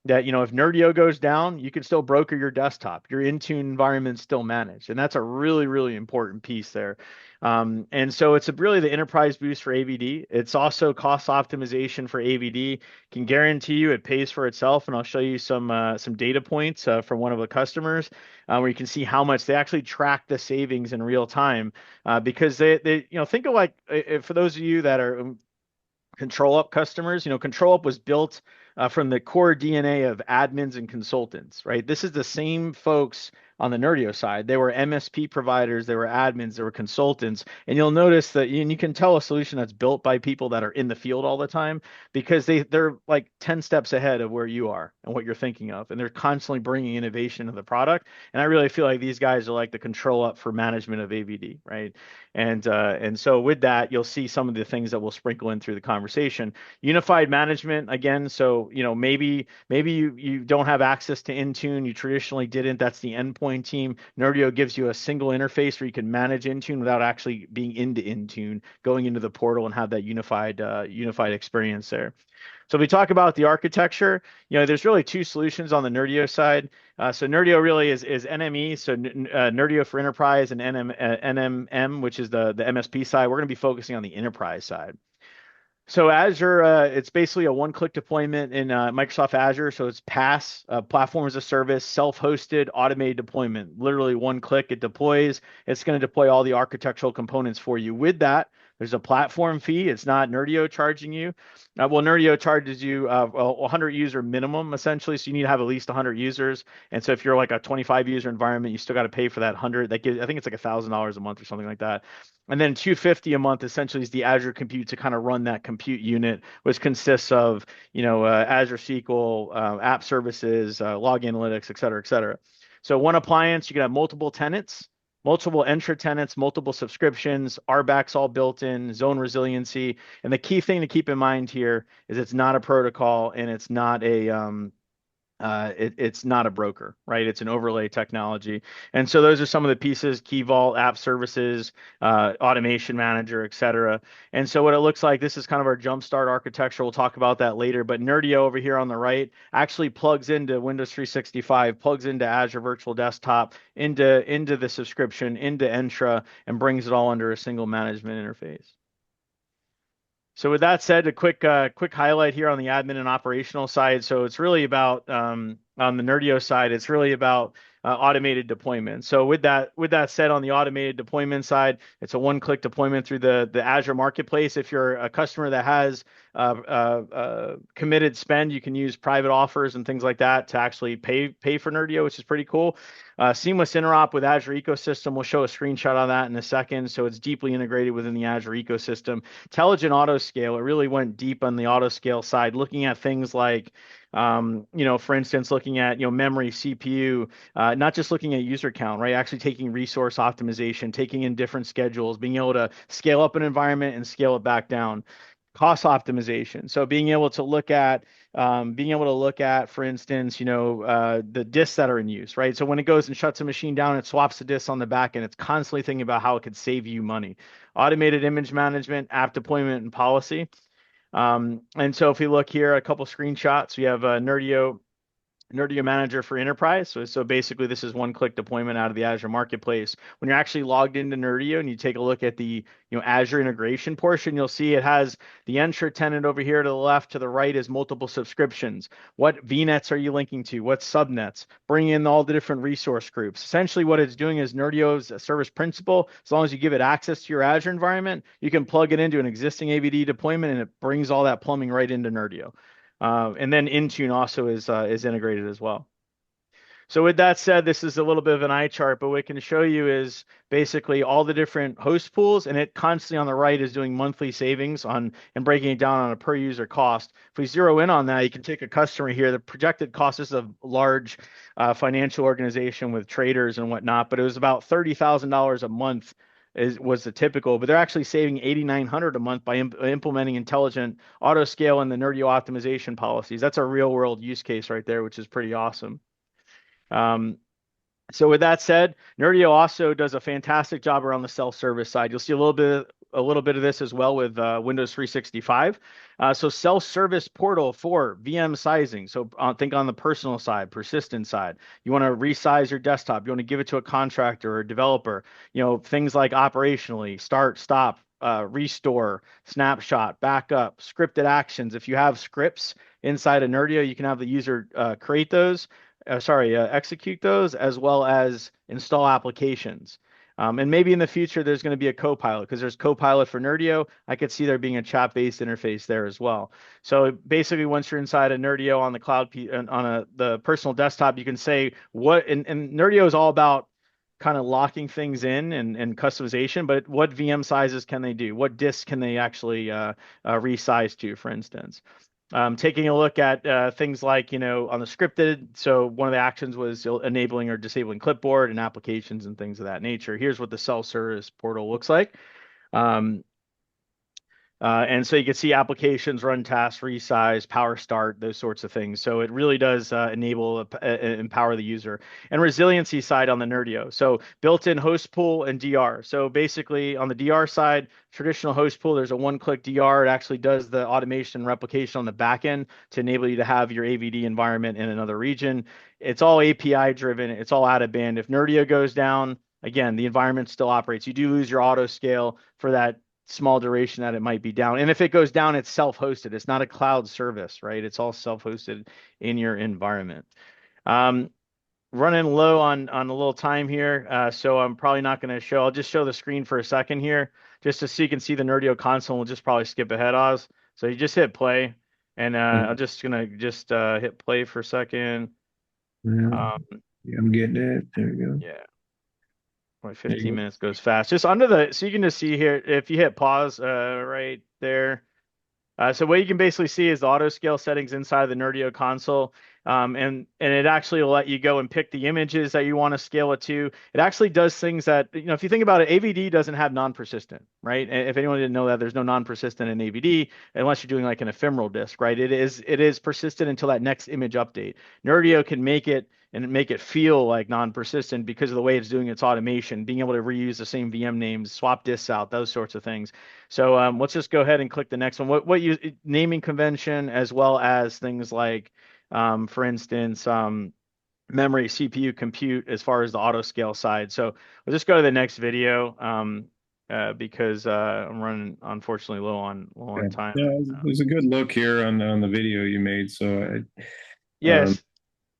if Nerdio goes down, you can still broker your desktop. Your Intune environment's still managed, and that's a really, really important piece there. And so it's really the enterprise boost for AVD. It's also cost optimization for AVD. Can guarantee you it pays for itself, and I'll show you some data points from one of the customers where you can see how much they actually track the savings in real time because they think of like for those of you that are Control Up customers. Control Up was built from the core DNA of admins and consultants, right? This is the same folks on the Nerdio side. They were MSP providers, they were admins, they were consultants. And you'll notice that and you can tell a solution that's built by people that are in the field all the time because they're like 10 steps ahead of where you are and what you're thinking of. And they're constantly bringing innovation to the product. And I really feel like these guys are like the Control Up for management of AVD, right? And so with that, you'll see some of the things that we'll sprinkle in through the conversation. Unified management again. So maybe you don't have access to Intune. You traditionally didn't. That's the endpoint team. Nerdio gives you a single interface where you can manage Intune without actually being into Intune, going into the portal and have that unified experience there. So if we talk about the architecture, there's really two solutions on the Nerdio side. So Nerdio really is NME, so Nerdio for Enterprise, and NMM, which is the MSP side. We're going to be focusing on the enterprise side. So Azure, it's basically a one-click deployment in Microsoft Azure. So it's PaaS, platform as a service, self-hosted, automated deployment. Literally one click, it deploys. It's going to deploy all the architectural components for you. With that, there's a platform fee. It's not Nerdio charging you. Well, Nerdio charges you a 100 user minimum, essentially. So you need to have at least 100 users. And so if you're like a 25 user environment, you still got to pay for that 100. That gives, I think it's like $1,000 a month or something like that. And then $250 a month essentially is the Azure compute to kind of run that compute unit, which consists of Azure SQL, app services, log analytics, et cetera, et cetera. So one appliance, you can have multiple tenants, multiple Entra tenants, multiple subscriptions, RBAC's all built in, zone resiliency. And the key thing to keep in mind here is it's not a protocol and it's not it's not a broker, right? It's an overlay technology. And so those are some of the pieces: Key Vault, app services, automation manager, et cetera. And so what it looks like, this is kind of our jumpstart architecture. We'll talk about that later. But Nerdio over here on the right actually plugs into Windows 365, plugs into Azure Virtual Desktop, into the subscription, into Entra, and brings it all under a single management interface. So with that said, a quick highlight here on the admin and operational side. So it's really about on the Nerdio side, it's really about automated deployment. So with that said, on the automated deployment side, it's a one-click deployment through the Azure Marketplace. If you're a customer that has committed spend, you can use private offers and things like that to actually pay for Nerdio, which is pretty cool. Seamless interop with Azure ecosystem. We'll show a screenshot on that in a second. So it's deeply integrated within the Azure ecosystem. Intelligent autoscale. It really went deep on the autoscale side, looking at things like for instance, looking at, memory, CPU, not just looking at user count, right? Actually taking resource optimization, taking in different schedules, being able to scale up an environment and scale it back down. Cost optimization. So being able to look at, for instance, the disks that are in use, right? So when it goes and shuts a machine down, it swaps the disks on the back and it's constantly thinking about how it could save you money. Automated image management, app deployment, and policy. And so if we look here, a couple screenshots, we have Nerdio Nerdio Manager for Enterprise. So basically, this is one-click deployment out of the Azure Marketplace. When you're actually logged into Nerdio and you take a look at the Azure integration portion, you'll see it has the Ensure tenant over here to the left. To the right is multiple subscriptions. What VNets are you linking to? What subnets? Bring in all the different resource groups. Essentially, what it's doing is Nerdio's service principal. As long as you give it access to your Azure environment, you can plug it into an existing AVD deployment, and it brings all that plumbing right into Nerdio. And then Intune also is integrated as well. So with that said, this is a little bit of an eye chart, but what it can show you is basically all the different host pools, and it constantly on the right is doing monthly savings on and breaking it down on a per user cost. If we zero in on that, you can take a customer here. The projected cost is a large financial organization with traders and whatnot, but it was about $30,000 a month was the typical, but they're actually saving $8,900 a month by implementing intelligent auto scale and the Nerdio optimization policies. That's a real world use case right there, which is pretty awesome. So with that said, Nerdio also does a fantastic job around the self-service side. You'll see a little bit of this as well with Windows 365. So self-service portal for VM sizing. So think on the personal side, persistent side. You want to resize your desktop. You want to give it to a contractor or a developer. Things like operationally, start, stop, restore, snapshot, backup, scripted actions. If you have scripts inside of Nerdio, you can have the user create those. Execute those as well as install applications. And maybe in the future, there's going to be a Copilot because there's Copilot for Nerdio. I could see there being a chat-based interface there as well. So basically, once you're inside of Nerdio on the cloud, the personal desktop, you can say what, and Nerdio is all about kind of locking things in and customization, but what VM sizes can they do? What disks can they actually resize to, for instance? Taking a look at things like, on the scripted. So one of the actions was enabling or disabling clipboard and applications and things of that nature. Here's what the self-service portal looks like. And so you can see applications, run tasks, resize, power start, those sorts of things. So it really does enable, empower the user. And resiliency side on the Nerdio. So built-in host pool and DR. So basically on the DR side, traditional host pool, there's a one-click DR. It actually does the automation and replication on the back end to enable you to have your AVD environment in another region. It's all API driven. It's all out of band. If Nerdio goes down, again, the environment still operates. You do lose your auto scale for that small duration that it might be down. And if it goes down, it's self-hosted. It's not a cloud service, right? It's all self-hosted in your environment. Running low on a little time here, so I'm probably not going to show. I'll just show the screen for a second here, just so you can see the Nerdio console. We'll just probably skip ahead, Oz. So you just hit play, and I'm just gonna hit play for a second. Yeah, I'm getting it. There we go. Yeah. 15 minutes goes fast. Just under so you can just see here, if you hit pause right there. So what you can basically see is the auto scale settings inside of the Nerdio console. And it actually will let you go and pick the images that you want to scale it to. It actually does things that, if you think about it, AVD doesn't have non-persistent, right? If anyone didn't know that, there's no non-persistent in AVD unless you're doing like an ephemeral disk, right? It is persistent until that next image update. Nerdio can make it feel like non-persistent because of the way it's doing its automation, being able to reuse the same VM names, swap disks out, those sorts of things. So let's just go ahead and click the next one. What naming convention, as well as things like, for instance, memory, CPU, compute, as far as the auto scale side. So we'll just go to the next video because I'm running, unfortunately, low on time. Yeah, there's a good look here on the video you made. So yes.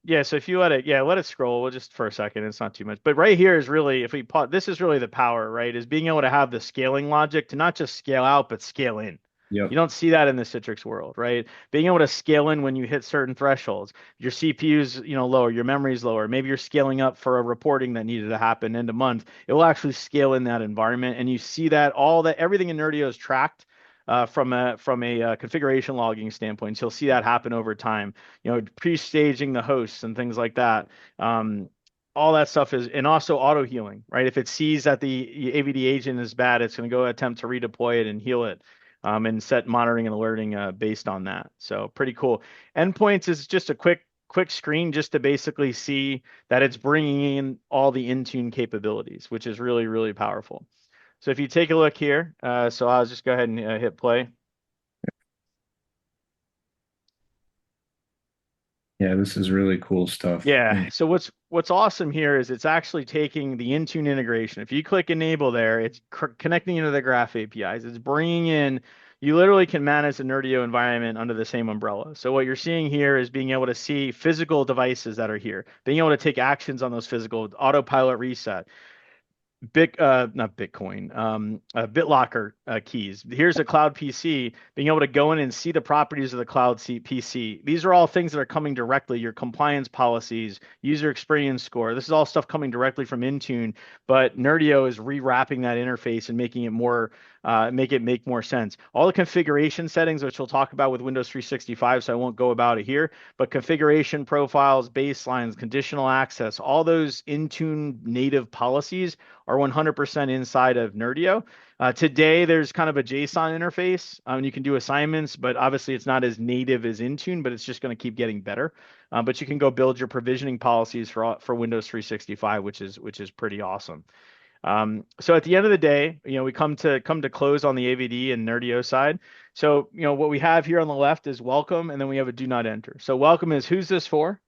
Yeah, so if you let it scroll, we'll just for a second, it's not too much. But right here is really, if we pause, this is really the power, right? Is being able to have the scaling logic to not just scale out, but scale in. Yep. You don't see that in the Citrix world, right? Being able to scale in when you hit certain thresholds. Your CPU's, lower, your memory's lower. Maybe you're scaling up for a reporting that needed to happen end of month. It will actually scale in that environment. And you see that everything in Nerdio is tracked from a configuration logging standpoint. So you'll see that happen over time. Pre-staging the hosts and things like that. All that stuff is, and also auto healing, right? If it sees that the AVD agent is bad, it's going to go attempt to redeploy it and heal it. And set monitoring and alerting based on that. So pretty cool. Endpoints is just a quick screen just to basically see that it's bringing in all the Intune capabilities, which is really, really powerful. So if you take a look here, so I'll just go ahead and hit play. Yeah, this is really cool stuff. Yeah. So what's awesome here is it's actually taking the Intune integration. If you click enable there, it's connecting into the Graph APIs. It's bringing in. You literally can manage the Nerdio environment under the same umbrella. So what you're seeing here is being able to see physical devices that are here, being able to take actions on those physical autopilot reset. Not Bitcoin, BitLocker keys. Here's a cloud PC, being able to go in and see the properties of the PC. These are all things that are coming directly, your compliance policies, user experience score. This is all stuff coming directly from Intune, but Nerdio is rewrapping that interface and making it more, make more sense. All the configuration settings, which we'll talk about with Windows 365, so I won't go about it here, but configuration profiles, baselines, conditional access, all those Intune native policies are 100% inside of Nerdio. Today, there's kind of a JSON interface. You can do assignments, but obviously it's not as native as Intune, but it's just going to keep getting better. But you can go build your provisioning policies for Windows 365, which is pretty awesome. So at the end of the day, we come to close on the AVD and Nerdio side. So what we have here on the left is welcome, and then we have a do not enter. So welcome is who's this for?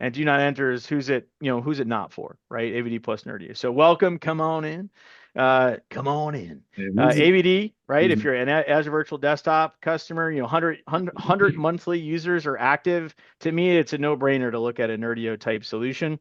And do not enter is who's it not for, right? AVD plus Nerdy. So welcome, come on in. Come on in. AVD, right? If you're an Azure Virtual Desktop customer, 100 monthly users are active. To me, it's a no-brainer to look at a Nerdio type solution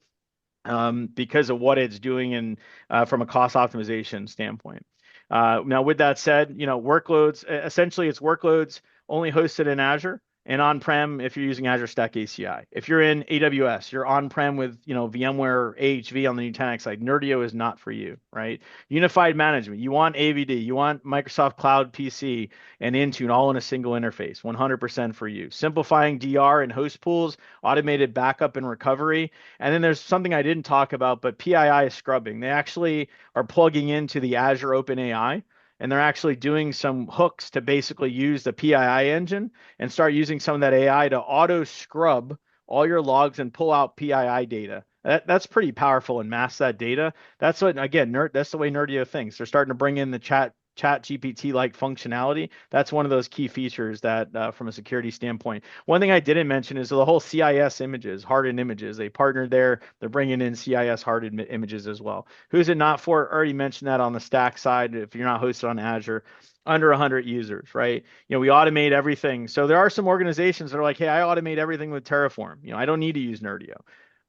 because of what it's doing and from a cost optimization standpoint. Now, with that said, workloads, essentially it's workloads only hosted in Azure and on-prem if you're using Azure Stack ACI. If you're in AWS, you're on-prem with, VMware AHV on the Nutanix side. Nerdio is not for you, right? Unified management. You want AVD, you want Microsoft Cloud PC and Intune all in a single interface, 100% for you. Simplifying DR and host pools, automated backup and recovery. And then there's something I didn't talk about, but PII scrubbing. They actually are plugging into the Azure OpenAI, and they're actually doing some hooks to basically use the PII engine and start using some of that AI to auto scrub all your logs and pull out PII data. That's pretty powerful and mask that data. That's what, again, that's the way Nerdio thinks. They're starting to bring in the chat GPT like functionality. That's one of those key features that from a security standpoint. One thing I didn't mention is the whole CIS images, hardened images. They partnered there. They're bringing in CIS hardened images as well. Who's it not for? Already mentioned that on the Stack side. If you're not hosted on Azure, under 100 users, right? We automate everything. So there are some organizations that are like, hey, I automate everything with Terraform. I don't need to use Nerdio.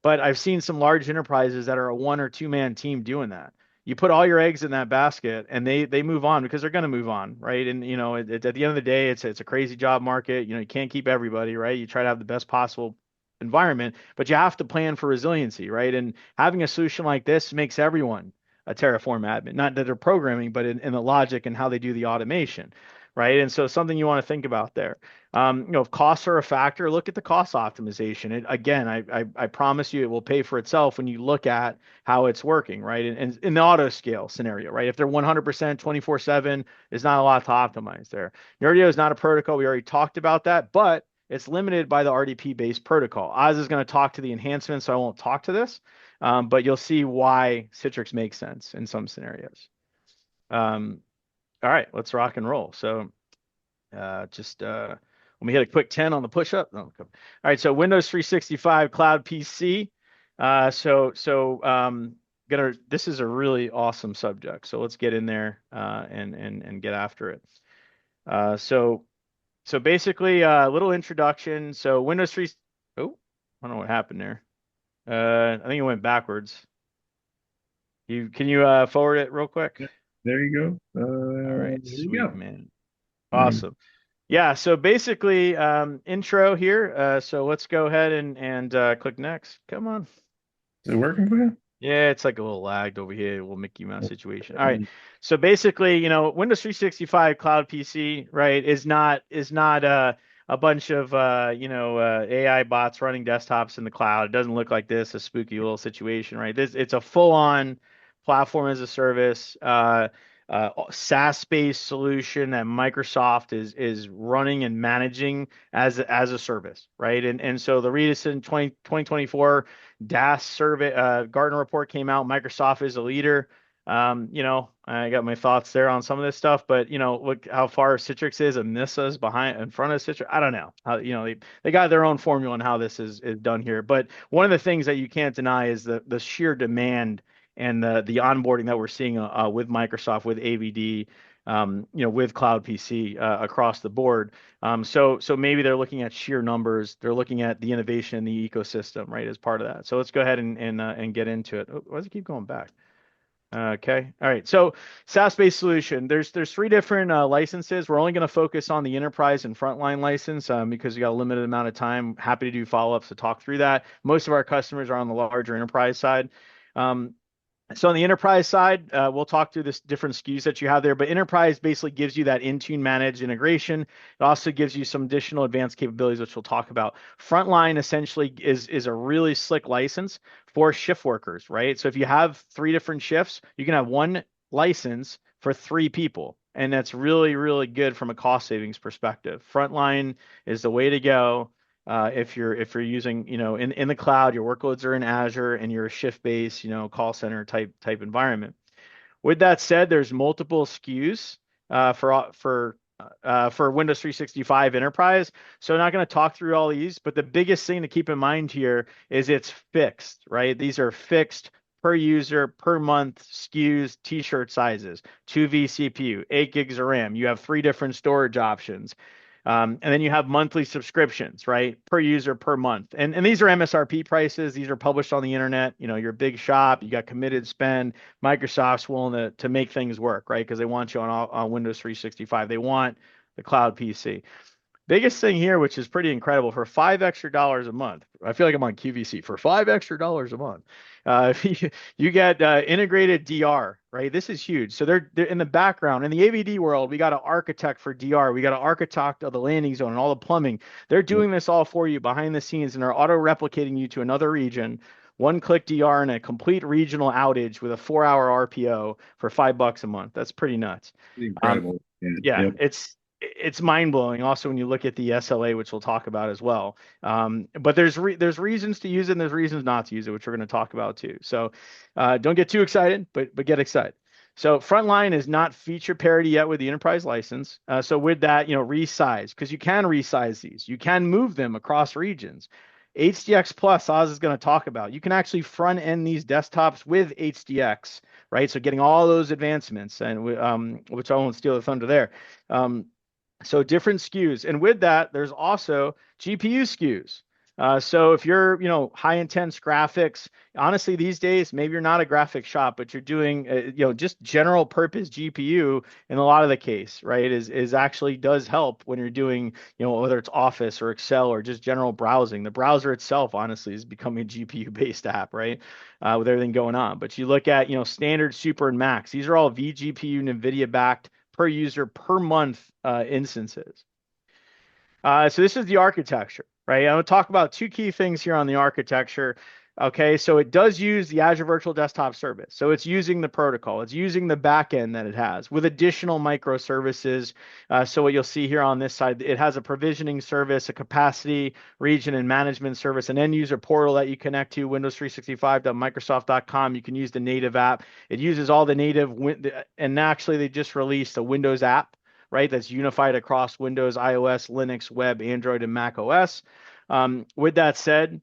But I've seen some large enterprises that are a 1 or 2 man team doing that. You put all your eggs in that basket and they move on because they're going to move on, right? And at the end of the day, it's a crazy job market. You can't keep everybody, right? You try to have the best possible environment, but you have to plan for resiliency, right? And having a solution like this makes everyone a Terraform admin, not that they're programming, but in the logic and how they do the automation, right? And so something you want to think about there. If costs are a factor, look at the cost optimization. Again, I promise you it will pay for itself when you look at how it's working, right? And in the auto scale scenario, right? If they're 100% 24/7, there's not a lot to optimize there. Nerdio is not a protocol. We already talked about that, but it's limited by the RDP-based protocol. Oz is going to talk to the enhancements, so I won't talk to this, but you'll see why Citrix makes sense in some scenarios. All right, let's rock and roll. So let me hit a quick 10 on the push up. Oh, all right, so Windows 365 Cloud PC. This is a really awesome subject. So let's get in there and get after it. So basically a little introduction. So Windows 3. Oh, I don't know what happened there. I think it went backwards. Can you forward it real quick? There you go. All right, There you sweet, go. man. Awesome. Yeah, so basically intro here. So let's go ahead and click next. Come on. Is it working for you? Yeah, it's like a little lagged over here, a little Mickey Mouse situation. All right. So basically, Windows 365 Cloud PC, right, is not a bunch of AI bots running desktops in the cloud. It doesn't look like this, a spooky little situation, right? It's a full-on platform as a service, SaaS-based solution that Microsoft is running and managing as a service, right? And so the recent 2024 DaaS survey, Gartner report came out. Microsoft is a leader. I got my thoughts there on some of this stuff, but look how far Citrix is and Nissa's behind in front of Citrix. I don't know how, they got their own formula on how this is done here. But one of the things that you can't deny is the sheer demand and the onboarding that we're seeing with Microsoft, with AVD, with Cloud PC across the board. So maybe they're looking at sheer numbers. They're looking at the innovation in the ecosystem, right, as part of that. So let's go ahead and get into it. Oh, why does it keep going back? Okay. All right. So SaaS-based solution. There's three different licenses. We're only going to focus on the enterprise and frontline license because we got a limited amount of time. Happy to do follow-ups to talk through that. Most of our customers are on the larger enterprise side. So on the enterprise side, we'll talk through this different SKUs that you have there, but enterprise basically gives you that Intune managed integration. It also gives you some additional advanced capabilities, which we'll talk about. Frontline essentially is a really slick license for shift workers, right? So if you have 3 different shifts, you can have one license for 3 people. And that's really, really good from a cost savings perspective. Frontline is the way to go. If you're using, in the cloud, your workloads are in Azure and you're a shift-based, call center type environment. With that said, there's multiple SKUs for Windows 365 Enterprise. So I'm not going to talk through all these, but the biggest thing to keep in mind here is it's fixed, right? These are fixed per user, per month SKUs, t-shirt sizes, 2 vCPU, 8 gigs of RAM. You have 3 different storage options. And then you have monthly subscriptions, right? Per user per month. And these are MSRP prices. These are published on the internet. You're a big shop, you got committed spend. Microsoft's willing to make things work, right? Because they want you on Windows 365. They want the cloud PC. Biggest thing here, which is pretty incredible, for $5 extra a month. I feel like I'm on QVC for $5 extra a month. You get integrated DR, right? This is huge. So they're in the background in the AVD world. We got an architect for DR. We got an architect of the landing zone and all the plumbing. They're doing this all for you behind the scenes and are auto replicating you to another region. One-click DR and a complete regional outage with a 4-hour RPO for $5 a month. That's pretty nuts. Incredible. Yeah, Yep. it's mind blowing. Also, when you look at the SLA, which we'll talk about as well. But there's reasons to use it, and there's reasons not to use it, which we're going to talk about too. So don't get too excited, but get excited. So Frontline is not feature parity yet with the enterprise license. So with that, resize, because you can resize these. You can move them across regions. HDX Plus, Oz is going to talk about. You can actually front end these desktops with HDX, right? So getting all those advancements, and which I won't steal the thunder there. So different SKUs. And with that, there's also GPU SKUs. So if you're, high intense graphics, honestly, these days, maybe you're not a graphic shop, but you're doing, just general purpose GPU in a lot of the case, right, is actually does help when you're doing, whether it's Office or Excel or just general browsing. The browser itself, honestly, is becoming a GPU based app, right, with everything going on. But you look at, standard, super, and max. These are all vGPU NVIDIA backed per user per month instances. So this is the architecture, right? I'm going to talk about 2 key things here on the architecture. Okay, so it does use the Azure Virtual Desktop Service. So it's using the protocol. It's using the backend that it has with additional microservices. So what you'll see here on this side, it has a provisioning service, a capacity, region, and management service, an end user portal that you connect to, windows365.microsoft.com. You can use the native app. It uses all the native, and actually they just released a Windows app, right? That's unified across Windows, iOS, Linux, web, Android, and Mac OS. With that said,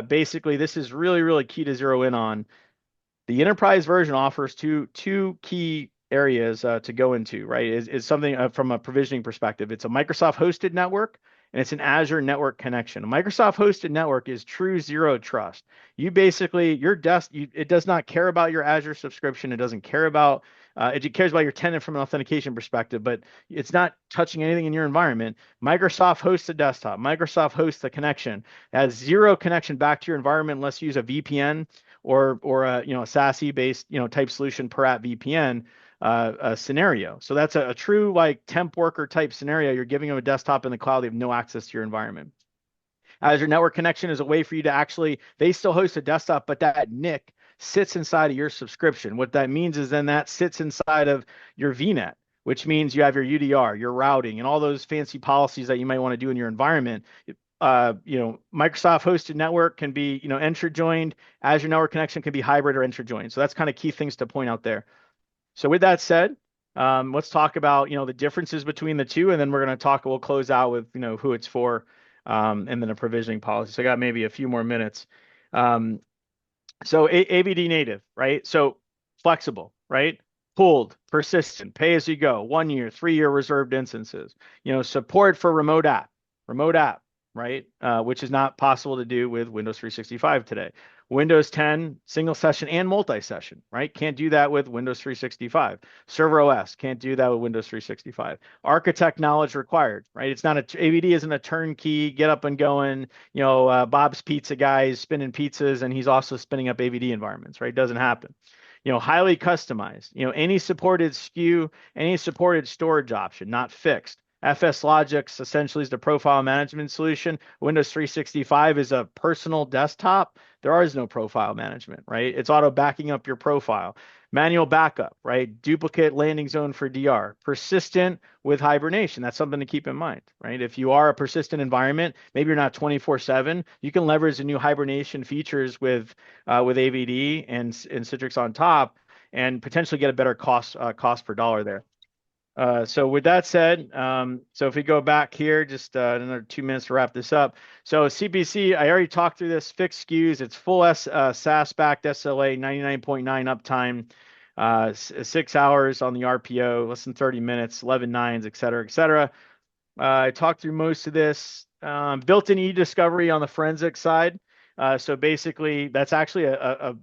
basically, this is really, really key to zero in on. The enterprise version offers two key areas to go into, right? Is something from a provisioning perspective. It's a Microsoft hosted network and it's an Azure network connection. A Microsoft hosted network is true zero trust. You basically, it does not care about your Azure subscription. It doesn't care about, it cares about your tenant from an authentication perspective, but it's not touching anything in your environment. Microsoft hosts a desktop. Microsoft hosts the connection. It has zero connection back to your environment unless you use a VPN or a SASE based type solution per app VPN scenario. So that's a true like temp worker type scenario. You're giving them a desktop in the cloud. They have no access to your environment. Azure network connection is a way for you to actually, they still host a desktop, but that NIC sits inside of your subscription. What that means is then that sits inside of your VNet, which means you have your UDR, your routing, and all those fancy policies that you might want to do in your environment. Microsoft hosted network can be, Entra joined. Azure network connection can be hybrid or Entra joined. So that's kind of key things to point out there. So with that said, let's talk about, the differences between the two, and then we'll close out with, who it's for, and then a provisioning policy. So I got maybe a few more minutes. So AVD native, right? So flexible, right? Pooled, persistent, pay as you go, 1 year, 3 year reserved instances. Support for remote app, right? Which is not possible to do with Windows 365 today. Windows 10 single session and multi-session, right? Can't do that with Windows 365. Server OS can't do that with Windows 365. Architect knowledge required, right? It's not AVD isn't a turnkey, get up and going. Bob's Pizza guy is spinning pizzas and he's also spinning up AVD environments, right? It doesn't happen. Highly customized. Any supported SKU, any supported storage option, not fixed. FS Logix essentially is the profile management solution. Windows 365 is a personal desktop. There is no profile management, right? It's auto backing up your profile. Manual backup, right? Duplicate landing zone for DR. Persistent with hibernation. That's something to keep in mind, right? If you are a persistent environment, maybe you're not 24/7, you can leverage the new hibernation features with AVD and Citrix on top and potentially get a better cost per dollar there. So with that said, so if we go back here, just another 2 minutes to wrap this up. So CPC, I already talked through this, fixed SKUs. It's full SaaS-backed SLA, 99.9 uptime, 6 hours on the RPO, less than 30 minutes, 11 nines, et cetera, et cetera. I talked through most of this. Built-in e-discovery on the forensic side. So basically, that's actually a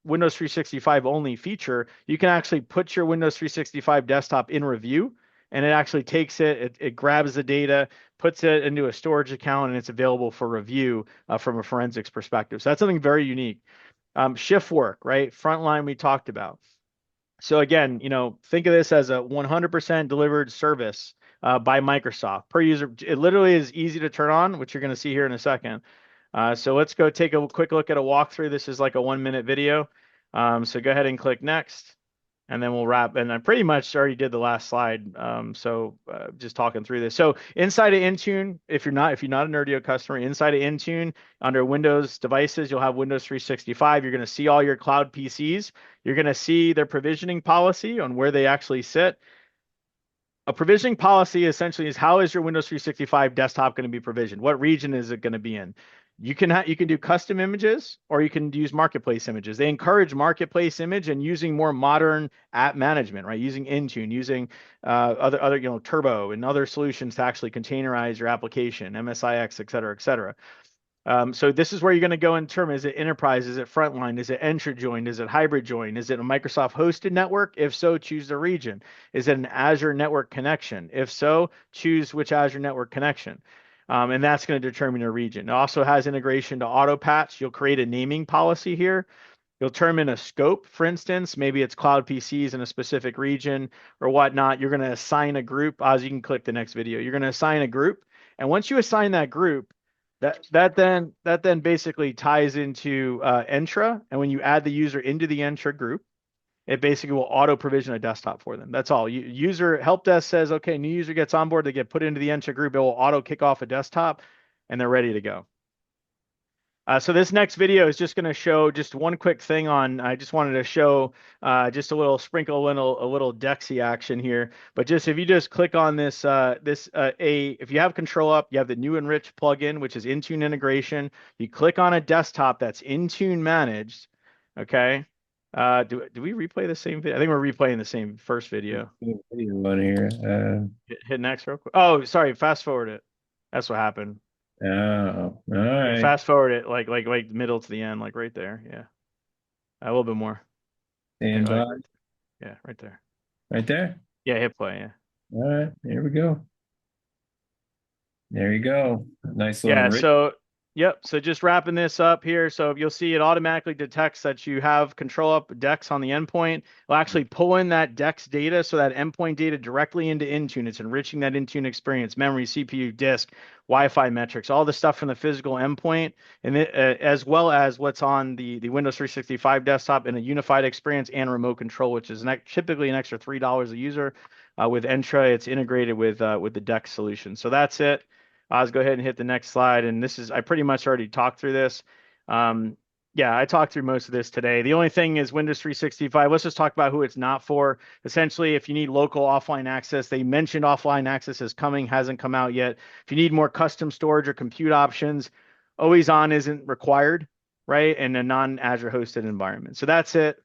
Windows 365 only feature. You can actually put your Windows 365 desktop in review, and it actually takes it grabs the data, puts it into a storage account, and it's available for review from a forensics perspective. So that's something very unique. Shift work, right? Frontline we talked about. So again, think of this as a 100% delivered service by Microsoft per user. It literally is easy to turn on, which you're going to see here in a second. So let's go take a quick look at a walkthrough. This is like a 1 minute video. So go ahead and click next, and then we'll wrap. And I pretty much already did the last slide. Just talking through this. So inside of Intune, if you're not a Nerdio customer, inside of Intune under Windows devices, you'll have Windows 365. You're going to see all your cloud PCs. You're going to see their provisioning policy on where they actually sit. A provisioning policy essentially is how is your Windows 365 desktop going to be provisioned? What region is it going to be in? You can do custom images or you can use marketplace images. They encourage marketplace image and using more modern app management, right? Using Intune, using other Turbo and other solutions to actually containerize your application, MSIX, et cetera, et cetera. So this is where you're going to go in term. Is it enterprise? Is it frontline? Is it Entra joined? Is it hybrid joined? Is it a Microsoft hosted network? If so, choose the region. Is it an Azure network connection? If so, choose which Azure network connection. And that's going to determine your region. It also has integration to auto patch. You'll create a naming policy here. You'll determine a scope, for instance, maybe it's cloud PCs in a specific region or whatnot. You're going to assign a group. As you can click the next video, you're going to assign a group. And once you assign that group, that then basically ties into Entra. And when you add the user into the Entra group, it basically will auto provision a desktop for them. That's all. User help desk says, okay, new user gets on board, they get put into the Entra group, it will auto kick off a desktop and they're ready to go. So this next video is just going to show just one quick thing on, I just wanted to show just a little sprinkle in a little Dexy action here. But just if you just click on this, if you have Control Up, you have the new Enrich plugin, which is Intune integration. You click on a desktop that's Intune managed. Okay. Do we replay the same video? I think we're replaying the same first video. Video on here. Hit next real quick. Oh, sorry. Fast forward it. That's what happened. Oh, all right. Fast forward it like middle to the end, like right there. Yeah. A little bit more. And Yeah, right there. right there. Yeah, hit play. Yeah. All right, here we go. There you go. Nice little. Yeah. So, yep. So just wrapping this up here. So you'll see it automatically detects that you have Control Up Dex on the endpoint. It'll actually pull in that Dex data, so that endpoint data directly into Intune. It's enriching that Intune experience, memory, CPU, disk, Wi-Fi metrics, all the stuff from the physical endpoint, and as well as what's on the Windows 365 desktop in a unified experience and remote control, which is typically an extra $3 a user. With Entra, it's integrated with the Dex solution. So that's it. Oz, go ahead and hit the next slide. And this is, I pretty much already talked through this. Um, yeah, I talked through most of this today. The only thing is Windows 365. Let's just talk about who it's not for. Essentially, if you need local offline access, they mentioned offline access is coming, hasn't come out yet. If you need more custom storage or compute options, always on isn't required, right? In a non-Azure hosted environment. So that's it.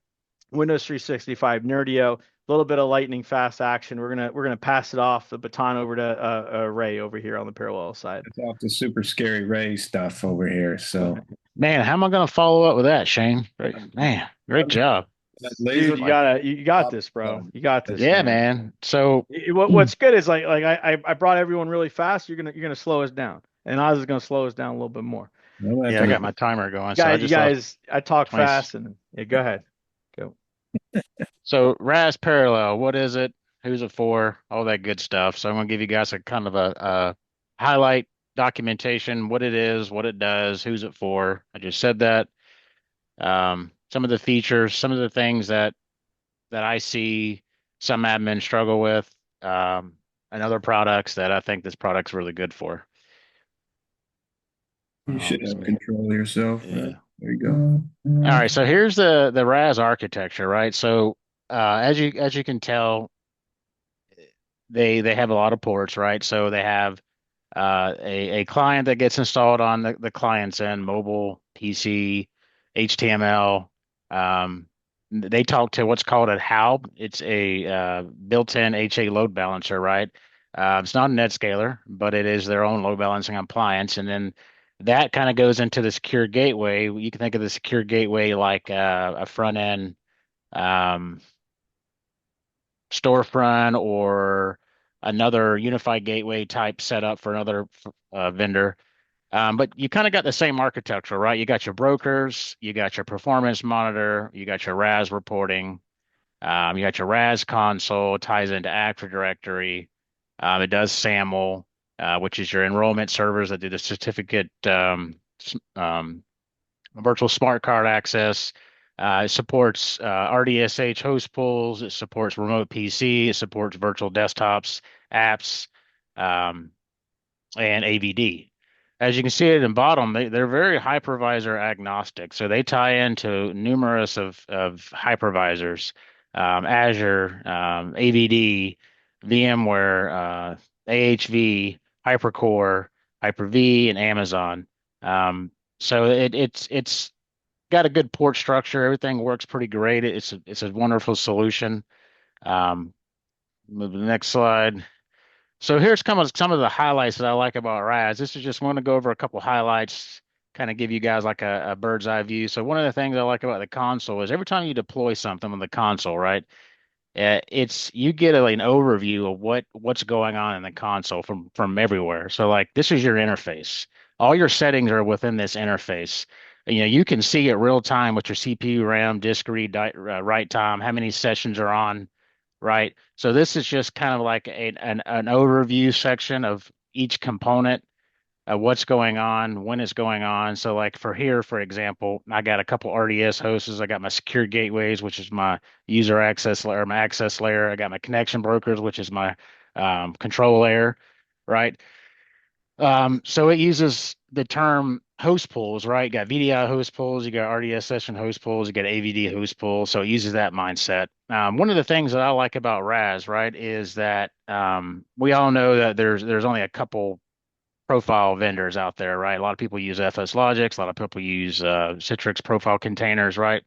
Windows 365 Nerdio, a little bit of lightning fast action. We're gonna pass it off the baton over to Ray over here on the parallel side. It's off the super scary Ray stuff over here. So Man, how am I going to follow up with that, Shane? Man, great job. that Dude, laser you got this, bro. You got this. Yeah, man. So What's good is like I brought everyone really fast. You're gonna slow us down, and Oz is gonna slow us down a little bit more. yeah, I got my timer going. So I Guys, you just lost guys, I talk 20. fast, and yeah, go ahead. Go. So RAS Parallel, what is it? Who's it for? All that good stuff. So I'm going to give you guys a kind of a highlight documentation, what it is, what it does, who's it for. I just said that. Some of the features, some of the things that I see some admins struggle with, and other products that I think this product's really good for. You should So, have control of yourself. yeah. There you go. All right, so here's the RAS architecture, right? So as you can tell, they have a lot of ports, right? So they have a client that gets installed on the client's end, mobile, PC, HTML. They talk to what's called a HALB. It's a built-in HA load balancer, right? It's not a NetScaler, but it is their own load balancing appliance. And then that kind of goes into the secure gateway. You can think of the secure gateway like a front end um, storefront or another unified gateway type setup for another vendor. But you kind of got the same architecture, right? You got your brokers, you got your performance monitor, you got your RAS reporting, you got your RAS console, ties into Active Directory. It does SAML, which is your enrollment servers that do the certificate virtual smart card access. It supports RDSH host pools. It supports remote PC. It supports virtual desktops, apps, um, and AVD. As you can see at the bottom, they're very hypervisor agnostic. So they tie into numerous of hypervisors, Azure, AVD, VMware, AHV, Hypercore, Hyper-V, and Amazon. So it's got a good port structure. Everything works pretty great. It's a wonderful solution. Move to the next slide. So here's some of the highlights that I like about RAS. This is just want to go over a couple highlights, kind of give you guys like a bird's eye view. So one of the things I like about the console is every time you deploy something on the console, right? It's you get an overview of what's going on in the console from everywhere. So like this is your interface. All your settings are within this interface. You know, you can see it real time with your CPU, RAM, disk read, write time, how many sessions are on, right? So this is just kind of like an overview section of each component, what's going on, when it's going on. So like for here, for example, I got a couple RDS hosts. I got my secure gateways, which is my user access layer, my access layer. I got my connection brokers, which is my control layer, right? So it uses the term host pools, right? You got VDI host pools, you got RDS session host pools, you got AVD host pools. So it uses that mindset. One of the things that I like about RAS, right, is that we all know that there's only a couple profile vendors out there, right? A lot of people use FS Logics, a lot of people use Citrix profile containers, right?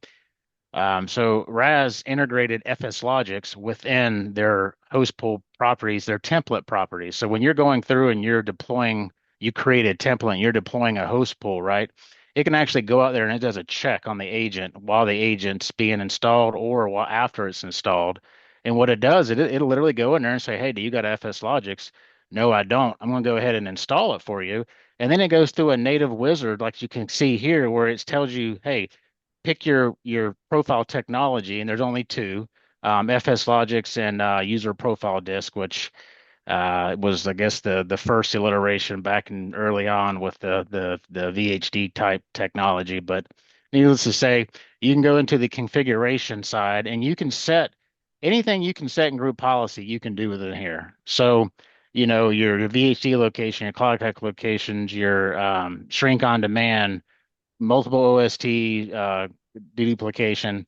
So RAS integrated FS Logics within their host pool properties, their template properties. So when you're going through and you're deploying, you create a template, and you're deploying a host pool, right? It can actually go out there and it does a check on the agent while the agent's being installed or while after it's installed. And what it does, it'll literally go in there and say, hey, do you got FS Logics? No, I don't. I'm going to go ahead and install it for you. And then it goes through a native wizard, like you can see here, where it tells you, hey, pick your profile technology, and there's only two, FS Logics and user profile disk, which was I guess the first iteration back in early on with the VHD type technology. But needless to say, you can go into the configuration side and you can set anything you can set in group policy, you can do within here. So your VHD location, your cloud tech locations, your shrink on demand, multiple OST deduplication,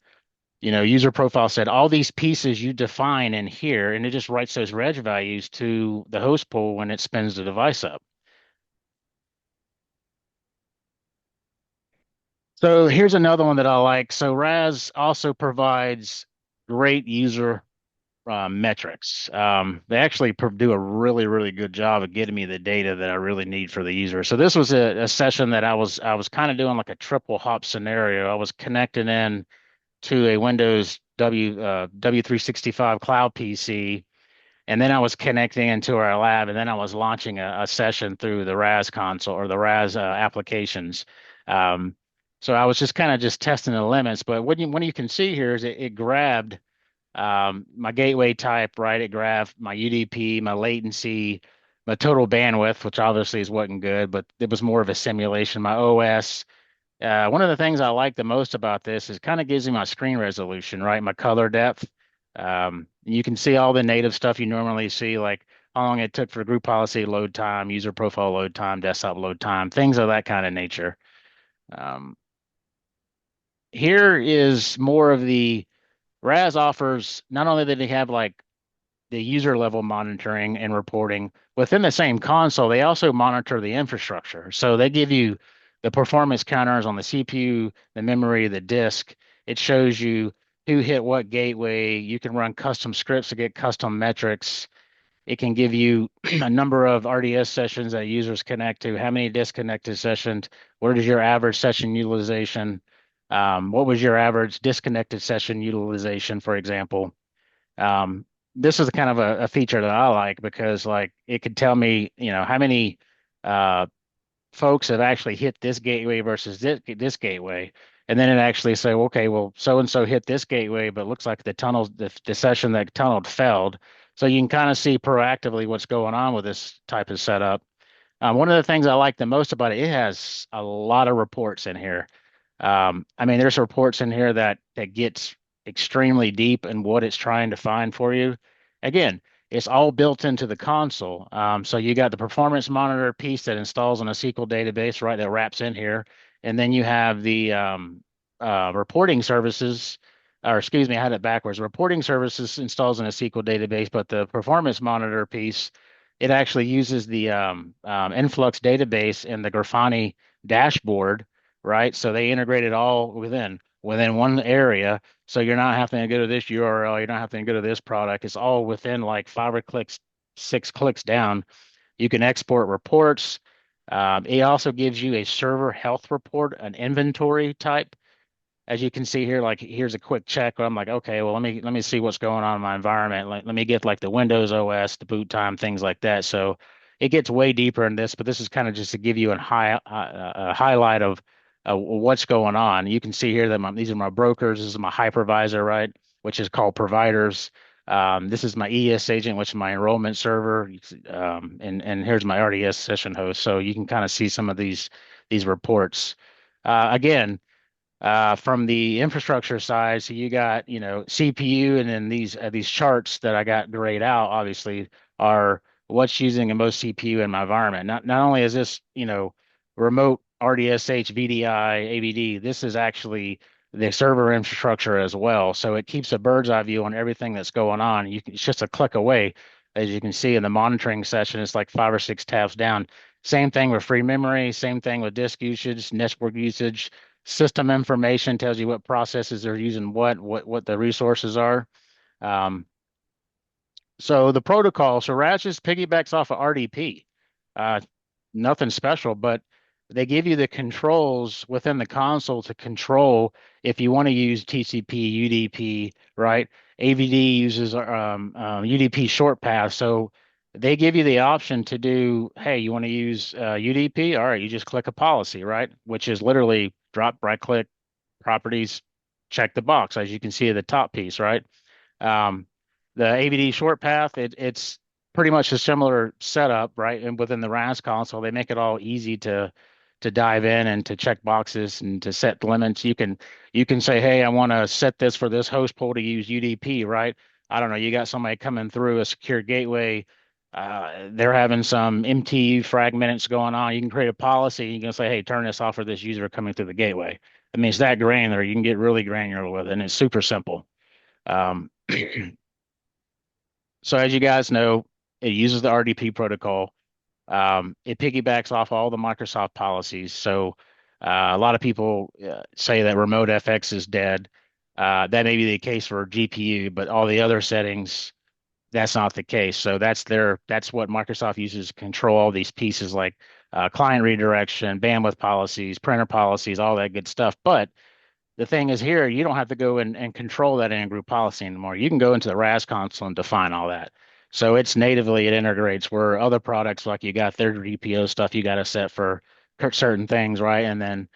user profile set, all these pieces you define in here, and it just writes those reg values to the host pool when it spins the device up. So here's another one that I like. So RAS also provides great user metrics. They actually do a really, really good job of getting me the data that I really need for the user. So this was a session that I was kind of doing like a triple hop scenario. I was connected in to a Windows W365 cloud PC, and then I was connecting into our lab, and then I was launching a session through the RAS console or the RAS applications. Um, so I was just kind of just testing the limits. But what you can see here is it grabbed my gateway type, right? It grabbed my UDP, my latency, my total bandwidth, which obviously is wasn't good, but it was more of a simulation. My OS. One of the things I like the most about this is kind of gives me my screen resolution, right? My color depth. You can see all the native stuff you normally see, like how long it took for group policy load time, user profile load time, desktop load time, things of that kind of nature. Um, Here is more of the RAS offers. Not only did they have like the user level monitoring and reporting within the same console, they also monitor the infrastructure. So they give you the performance counters on the CPU, the memory, the disk. It shows you who hit what gateway. You can run custom scripts to get custom metrics. It can give you a number of RDS sessions that users connect to, how many disconnected sessions, what is your average session utilization, what was your average disconnected session utilization, for example. Um, this is kind of a feature that I like because like it could tell me, how many uh, folks have actually hit this gateway versus this gateway. And then it actually say, okay, well, so and so hit this gateway, but it looks like the session that tunneled failed. So you can kind of see proactively what's going on with this type of setup. One of the things I like the most about it, it has a lot of reports in here. I mean, there's reports in here that gets extremely deep in what it's trying to find for you. Again, it's all built into the console. So you got the performance monitor piece that installs on a SQL database, right? That wraps in here, and then you have the reporting services, or excuse me, I had it backwards. Reporting services installs in a SQL database, but the performance monitor piece, it actually uses the Influx database and the Grafana dashboard, right? So they integrate it all within one area. So you're not having to go to this URL, you're not having to go to this product. It's all within like 5 clicks, 6 clicks down. You can export reports. It also gives you a server health report, an inventory type. As you can see here, like here's a quick check where I'm like, okay, well, let me see what's going on in my environment. Let me get like the Windows OS, the boot time, things like that. So it gets way deeper in this, but this is kind of just to give you a highlight of what's going on. You can see here that these are my brokers. This is my hypervisor, right, which is called providers. This is my ES agent, which is my enrollment server, and here's my RDS session host. So you can kind of see some of these reports. Again, from the infrastructure side, so you got, CPU, and then these charts that I got grayed out, obviously, are what's using the most CPU in my environment. Not only is this, remote RDSH, VDI, AVD, this is actually the server infrastructure as well. So it keeps a bird's eye view on everything that's going on. It's just a click away. As you can see in the monitoring session, it's like 5 or 6 tabs down. Same thing with free memory, same thing with disk usage, network usage. System information tells you what processes are using what the resources are. Um, so the protocol, so RAS just piggybacks off of RDP. Uh, Nothing special, but they give you the controls within the console to control if you want to use TCP, UDP, right? AVD uses UDP short path. So they give you the option to do, hey, you want to use UDP? All right, you just click a policy, right? Which is literally drop, right click, properties, check the box, as you can see at the top piece, right? Um, the AVD short path, it's pretty much a similar setup, right? And within the RAS console, they make it all easy to dive in and to check boxes and to set limits. You can say, hey, I want to set this for this host pool to use UDP, right? I don't know. You got somebody coming through a secure gateway. they're having some MTU fragments going on. You can create a policy. You can say, hey, turn this off for this user coming through the gateway. I mean, it's that granular. You can get really granular with it, and it's super simple. Um, so as you guys know, it uses the RDP protocol. It piggybacks off all the Microsoft policies. So a lot of people say that remote FX is dead. That may be the case for GPU, but all the other settings, that's not the case. So that's what Microsoft uses to control all these pieces like client redirection, bandwidth policies, printer policies, all that good stuff. But the thing is here, you don't have to go and control that in group policy anymore. You can go into the RAS console and define all that. So it's natively, it integrates where other products, like you got their GPO stuff, you got to set for certain things, right? And then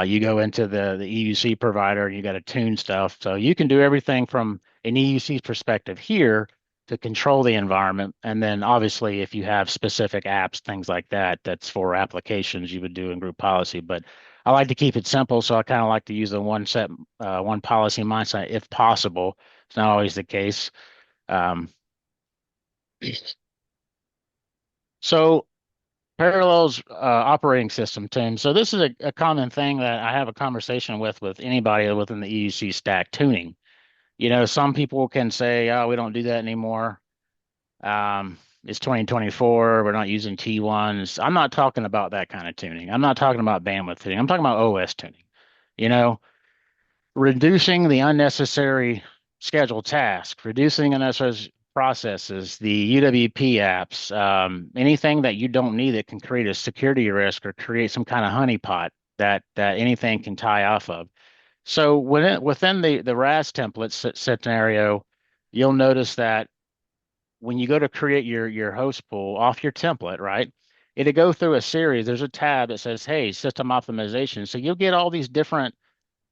you go into the EUC provider and you got to tune stuff. So you can do everything from an EUC perspective here to control the environment. And then obviously, if you have specific apps, things like that, that's for applications you would do in group policy. But I like to keep it simple, so I kind of like to use the one policy mindset if possible. It's not always the case. Um, so Parallels operating system, Tim. So this is a common thing that I have a conversation with anybody within the EUC stack tuning. You know, some people can say, "Oh, we don't do that anymore. It's 2024. We're not using T1s." I'm not talking about that kind of tuning. I'm not talking about bandwidth tuning. I'm talking about OS tuning. You know, reducing the unnecessary scheduled tasks, reducing unnecessary processes, the UWP apps, anything that you don't need that can create a security risk or create some kind of honeypot that anything can tie off of. So within the RAS template scenario, you'll notice that when you go to create your host pool off your template, right? It'll go through a series. There's a tab that says, hey, system optimization. So you'll get all these different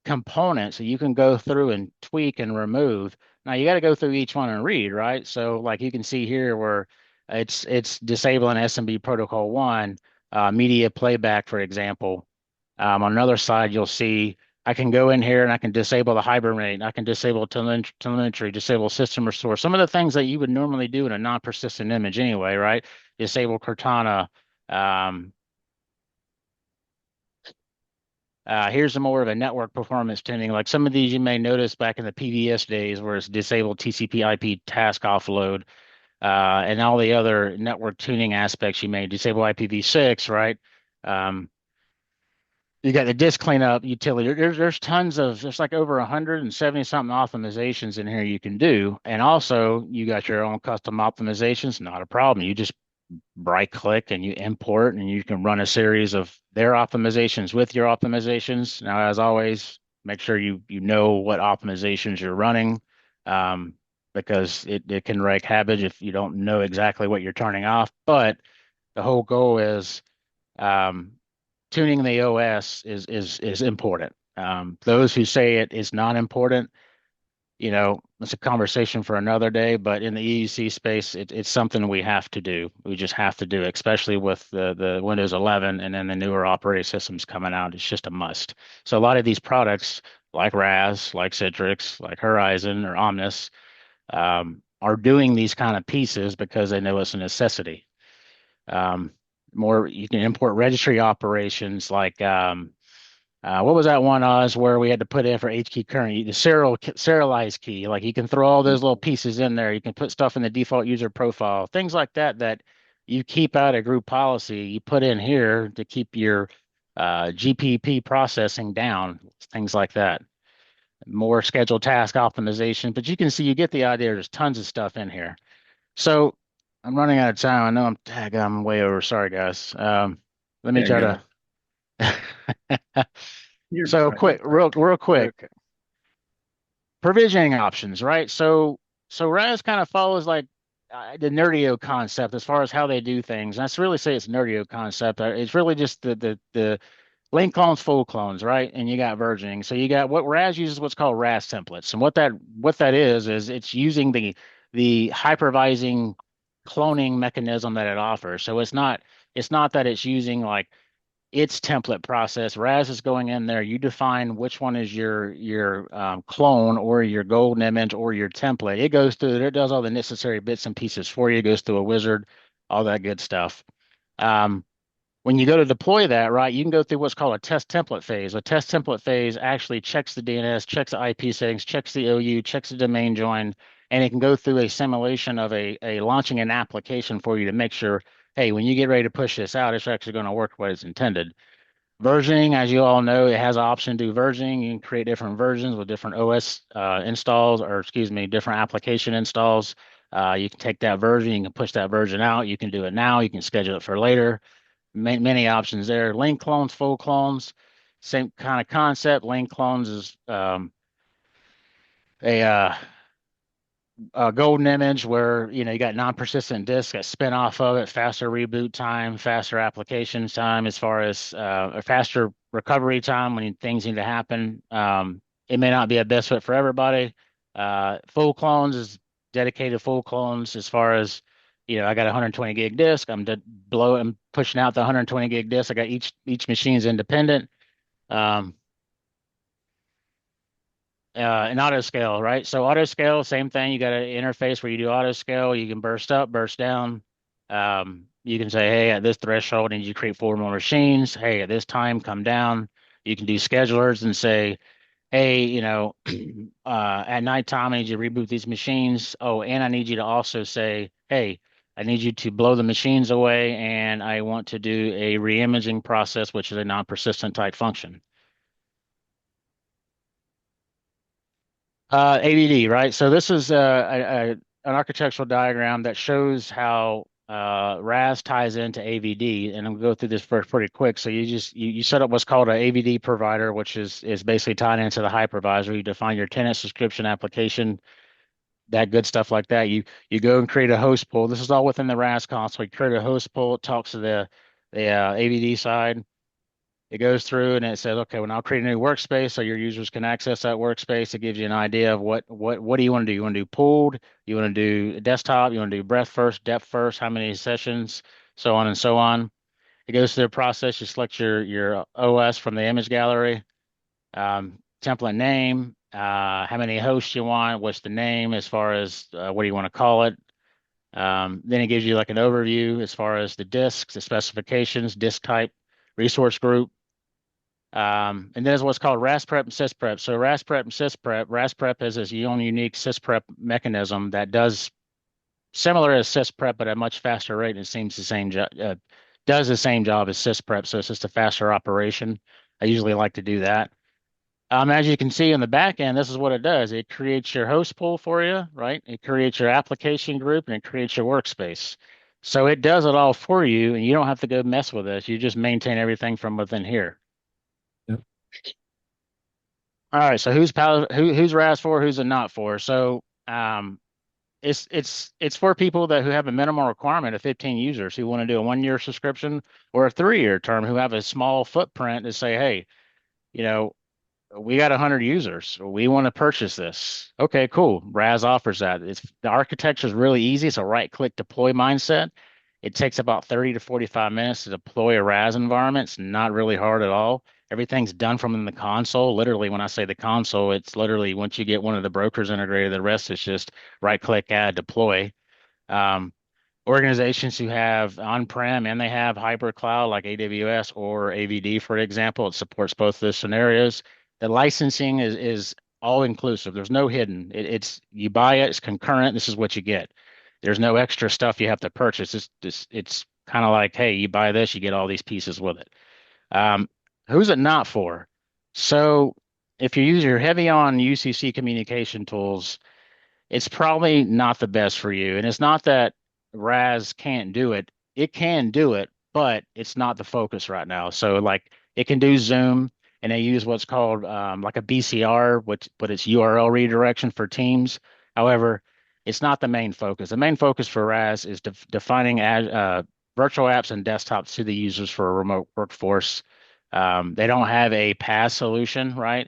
components that you can go through and tweak and remove. Now you got to go through each one and read, right? So like you can see here where it's disabling SMB protocol one, media playback, for example. On another side, you'll see I can go in here and I can disable the hibernate. I can disable telemetry, disable system restore. Some of the things that you would normally do in a non-persistent image anyway, right? Disable Cortana. Um, here's a more of a network performance tuning. Like some of these you may notice back in the PBS days where it's disabled TCP IP task offload, and all the other network tuning aspects you may disable IPv6, right? Um, you got the disk cleanup utility. There's tons of, there's like over 170 something optimizations in here you can do. And also you got your own custom optimizations, not a problem. You just right click and you import and you can run a series of their optimizations with your optimizations. Now, as always, make sure you know what optimizations you're running, because it can wreak havoc if you don't know exactly what you're turning off. But the whole goal is um, tuning the OS is important. Those who say it is not important, you know, it's a conversation for another day, but in the EUC space, it's something we have to do. We just have to do it, especially with the Windows 11 and then the newer operating systems coming out. It's just a must. So a lot of these products like RAS, like Citrix, like Horizon or Omnis, are doing these kind of pieces because they know it's a necessity. More, you can import registry operations like what was that one, Oz, where we had to put in for H key current, the serialized key? Like you can throw all those little pieces in there. You can put stuff in the default user profile, things like that that you keep out of group policy. You put in here to keep your GPP processing down, things like that. More scheduled task optimization, but you can see you get the idea. There's tons of stuff in here. So I'm running out of time. I know I'm way over. Sorry, guys. Let me Yeah, try go. to. You're So fine. quick, real quick, provisioning options, right? So RAS kind of follows like the Nerdio concept as far as how they do things. And I really say it's Nerdio concept. It's really just the link clones, full clones, right? And you got versioning. So you got what RAS uses what's called RAS templates, and what that is it's using the hypervising cloning mechanism that it offers. So it's not that it's using like its template process. RAS is going in there. You define which one is your clone or your golden image or your template. It goes through, it does all the necessary bits and pieces for you. It goes through a wizard, all that good stuff. Um, when you go to deploy that, right, you can go through what's called a test template phase. A test template phase actually checks the DNS, checks the IP settings, checks the OU, checks the domain join, and it can go through a simulation of a launching an application for you to make sure, hey, when you get ready to push this out, it's actually going to work what it's intended. Versioning, as you all know, it has an option to do versioning. You can create different versions with different OS installs, or excuse me, different application installs. You can take that version, you can push that version out. You can do it now. You can schedule it for later. Many options there. Link clones, full clones, same kind of concept. Link clones is a golden image where you got non-persistent disk that spin off of it, faster reboot time, faster application time, as far as a faster recovery time when things need to happen. It may not be a best fit for everybody. Full clones is dedicated full clones as far as I got a 120 gig disk. I'm pushing out the 120 gig disk. I got each machine's independent. Um, and auto scale, right? So auto scale, same thing. You got an interface where you do auto scale. You can burst up, burst down. You can say, hey, at this threshold, I need you to create 4 more machines. Hey, at this time, come down. You can do schedulers and say, hey, at nighttime, I need you to reboot these machines. Oh, and I need you to also say, hey, I need you to blow the machines away, and I want to do a reimaging process, which is a non-persistent type function. AVD, right? So this is an architectural diagram that shows how RAS ties into AVD, and I'm gonna go through this pretty quick. So you set up what's called an AVD provider, which is basically tied into the hypervisor. You define your tenant subscription application, that good stuff like that. You go and create a host pool. This is all within the RAS console. You create a host pool. It talks to the AVD side. It goes through and it says, okay, well, now I'll create a new workspace so your users can access that workspace. It gives you an idea of what do you want to do? You want to do pooled? You want to do desktop? You want to do breadth first, depth first? How many sessions? So on and so on. It goes through the process. You select your OS from the image gallery, template name, how many hosts you want, what's the name as far as what do you want to call it. Then it gives you like an overview as far as the disks, the specifications, disk type, resource group. And there's what's called RAS prep and sys prep. So RAS prep and sys prep. RAS prep is its own unique sys prep mechanism that does similar as sys prep, but at a much faster rate. And it seems the same job, does the same job as sys prep. So it's just a faster operation. I usually like to do that. As you can see on the back end, this is what it does. It creates your host pool for you, right? It creates your application group and it creates your workspace. So it does it all for you, and you don't have to go mess with this. You just maintain everything from within here. Yep. All right, so who's RAS for, who's it not for? So it's for people who have a minimum requirement of 15 users who want to do a 1 year subscription or a 3 year term who have a small footprint to say, hey, you know, we got 100 users. We want to purchase this. Okay, cool. RAS offers that. The architecture is really easy. It's a right-click deploy mindset. It takes about 30 to 45 minutes to deploy a RAS environment. It's not really hard at all. Everything's done from the console. Literally, when I say the console, it's literally once you get one of the brokers integrated, the rest is just right-click, add, deploy. Um, Organizations who have on-prem and they have hybrid cloud like AWS or AVD, for example, it supports both those scenarios. The licensing is all inclusive. There's no hidden. It's you buy it, it's concurrent. This is what you get. There's no extra stuff you have to purchase. It's kind of like, hey, you buy this, you get all these pieces with it. Um, who's it not for? So if you're heavy on UCC communication tools, it's probably not the best for you. And it's not that RAS can't do it. It can do it, but it's not the focus right now. So like it can do Zoom and they use what's called like a BCR, but it's URL redirection for Teams. However, it's not the main focus. The main focus for RAS is defining virtual apps and desktops to the users for a remote workforce. They don't have a PaaS solution, right?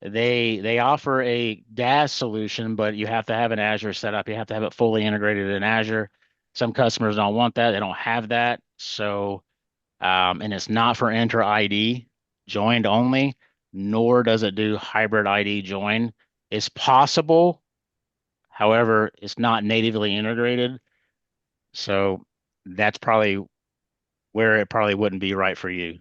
They offer a DaaS solution, but you have to have an Azure setup. You have to have it fully integrated in Azure. Some customers don't want that. They don't have that. So And it's not for Entra ID joined only, nor does it do hybrid ID join. It's possible, however, it's not natively integrated. So that's probably where it probably wouldn't be right for you.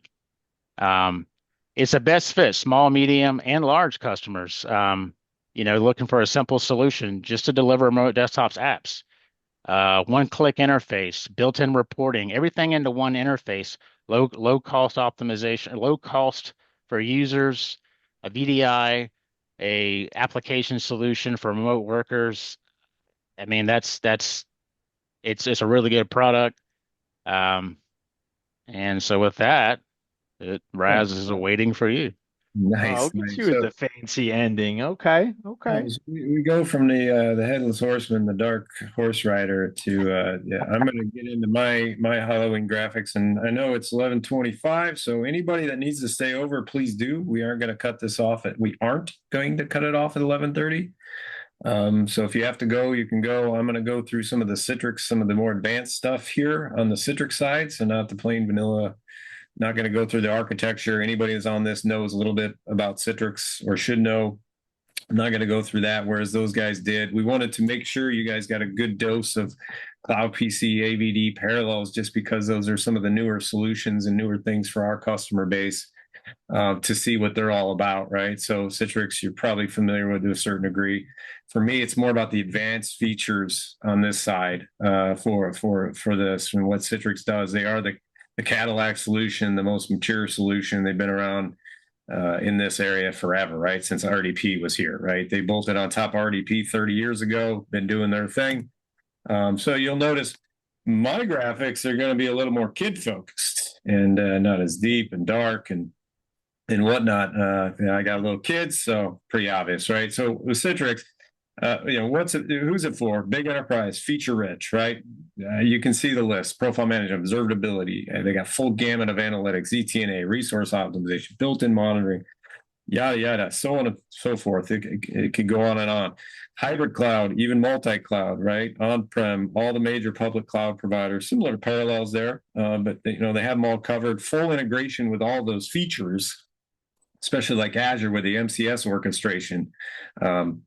Um, it's a best fit, small, medium, and large customers. Looking for a simple solution just to deliver remote desktops apps. One-click interface, built-in reporting, everything into one interface. Low cost optimization, low cost for users, a VDI, a application solution for remote workers. I mean, it's a really good product. Um, and so with that, Oh, Raz is waiting for you. Oh, nice, get nice. you with So the fancy ending. Okay, okay. so we go from the headless horseman, the dark horse rider, to yeah. I'm going to get into my Halloween graphics, and I know it's 11:25. So anybody that needs to stay over, please do. We aren't going to cut this off at. We aren't going to cut it off at 11:30. So if you have to go, you can go. I'm going to go through some of the Citrix, some of the more advanced stuff here on the Citrix side, so not the plain vanilla. Not going to go through the architecture. Anybody that's on this knows a little bit about Citrix or should know. I'm not going to go through that, whereas those guys did. We wanted to make sure you guys got a good dose of Cloud PC, AVD, Parallels, just because those are some of the newer solutions and newer things for our customer base to see what they're all about, right? So Citrix, you're probably familiar with to a certain degree. For me, it's more about the advanced features on this side for this and what Citrix does. They are the Cadillac solution, the most mature solution. They've been around in this area forever, right? Since RDP was here, right? They bolted on top of RDP 30 years ago, been doing their thing. So you'll notice my graphics are going to be a little more kid focused and not as deep and dark and whatnot. I got little kids, so pretty obvious, right? So with Citrix, who's it for? Big enterprise, feature rich, right? You can see the list: profile management, observability. They got full gamut of analytics, ETNA, resource optimization, built-in monitoring, yada yada, so on and so forth. It could go on and on. Hybrid cloud, even multi-cloud, right? On-prem, all the major public cloud providers, similar to Parallels there, but they have them all covered. Full integration with all those features, especially like Azure with the MCS orchestration,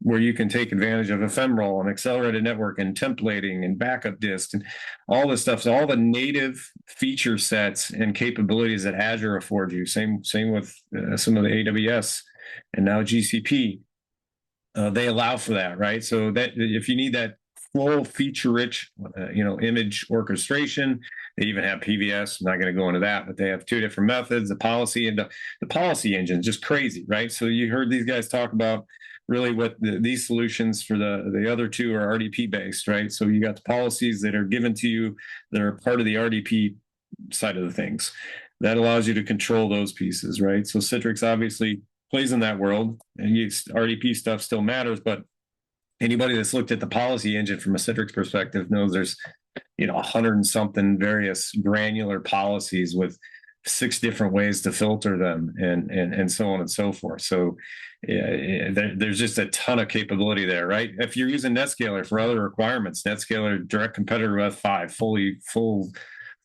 where you can take advantage of ephemeral and accelerated network and templating and backup disk and all this stuff. So all the native feature sets and capabilities that Azure affords you. Same with some of the AWS and now GCP. They allow for that, right? So that if you need that full feature-rich, image orchestration. They even have PVS. I'm not going to go into that, but they have two different methods. The policy and the policy engine is just crazy, right? So you heard these guys talk about really what these solutions for the other two are RDP based, right? So you got the policies that are given to you that are part of the RDP side of the things. That allows you to control those pieces, right? So Citrix obviously plays in that world, and RDP stuff still matters, but anybody that's looked at the policy engine from a Citrix perspective knows there's 100 and something various granular policies with 6 different ways to filter them and so on and so forth. So there's just a ton of capability there, right? If you're using NetScaler for other requirements, NetScaler direct competitor with F5, full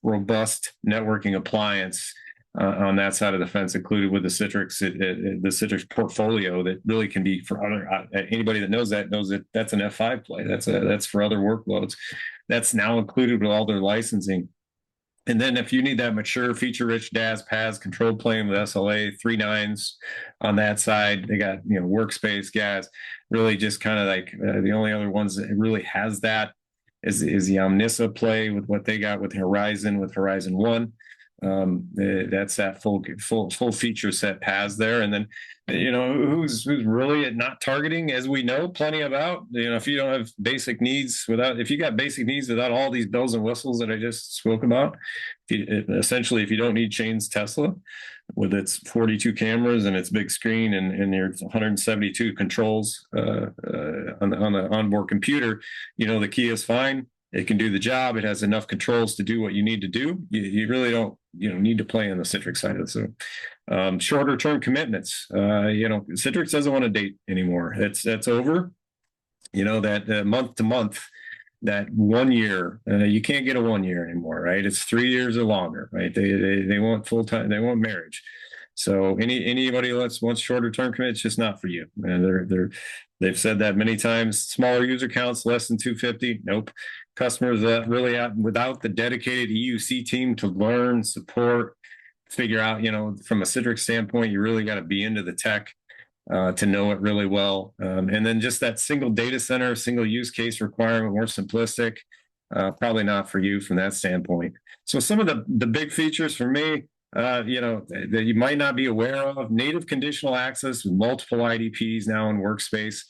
robust networking appliance on that side of the fence, included with the Citrix portfolio that really can be for other anybody that knows that that's an F5 play. That's for other workloads. That's now included with all their licensing. And then if you need that mature feature-rich DaaS, PaaS control plane with SLA 3.9s on that side, they got workspace, GAS. Really, just kind of like the only other ones that really has that is the Omnissa play with what they got with Horizon 1. That's that full feature set PaaS there. And then who's really not targeting, as we know plenty about. If you don't have basic needs if you got basic needs without all these bells and whistles that I just spoke about, essentially if you don't need Chain's Tesla with its 42 cameras and its big screen and your 172 controls on the onboard computer, the key is fine. It can do the job. It has enough controls to do what you need to do. You really don't need to play on the Citrix side of it. So shorter term commitments. Citrix doesn't want to date anymore. That's over. That month to month that 1 year. You can't get a 1 year anymore, right? It's 3 years or longer, right? They want full time. They want marriage. So anybody wants shorter term commit, it's just not for you. And they've said that many times. Smaller user counts, less than 250. Nope. Customers really out without the dedicated EUC team to learn, support, figure out. From a Citrix standpoint, you really got to be into the tech to know it really well. And then just that single data center, single use case requirement, more simplistic. Probably not for you from that standpoint. So some of the big features for me, that you might not be aware of: native conditional access with multiple IDPs now in Workspace.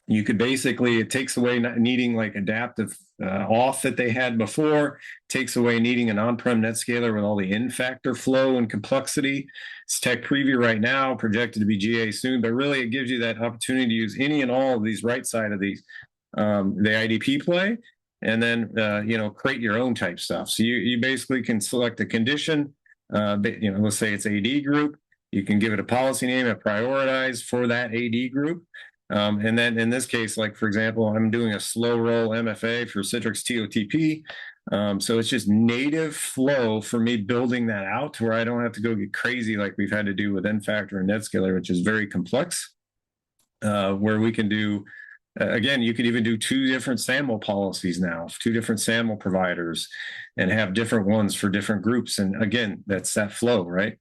You could basically, it takes away needing like adaptive auth that they had before, takes away needing an on-prem NetScaler with all the in-factor flow and complexity. It's tech preview right now, projected to be GA soon, but really it gives you that opportunity to use any and all of these right side of these, the IDP play, and then, create your own type stuff. So you basically can select a condition, let's say it's AD group. You can give it a policy name, a prioritize for that AD group. And then in this case, like for example, I'm doing a slow roll MFA for Citrix TOTP. So it's just native flow for me building that out to where I don't have to go get crazy like we've had to do with Nfactor and NetScaler, which is very complex, where we can do, again, you could even do 2 different SAML policies now, 2 different SAML providers, and have different ones for different groups. And again, that's that flow, right?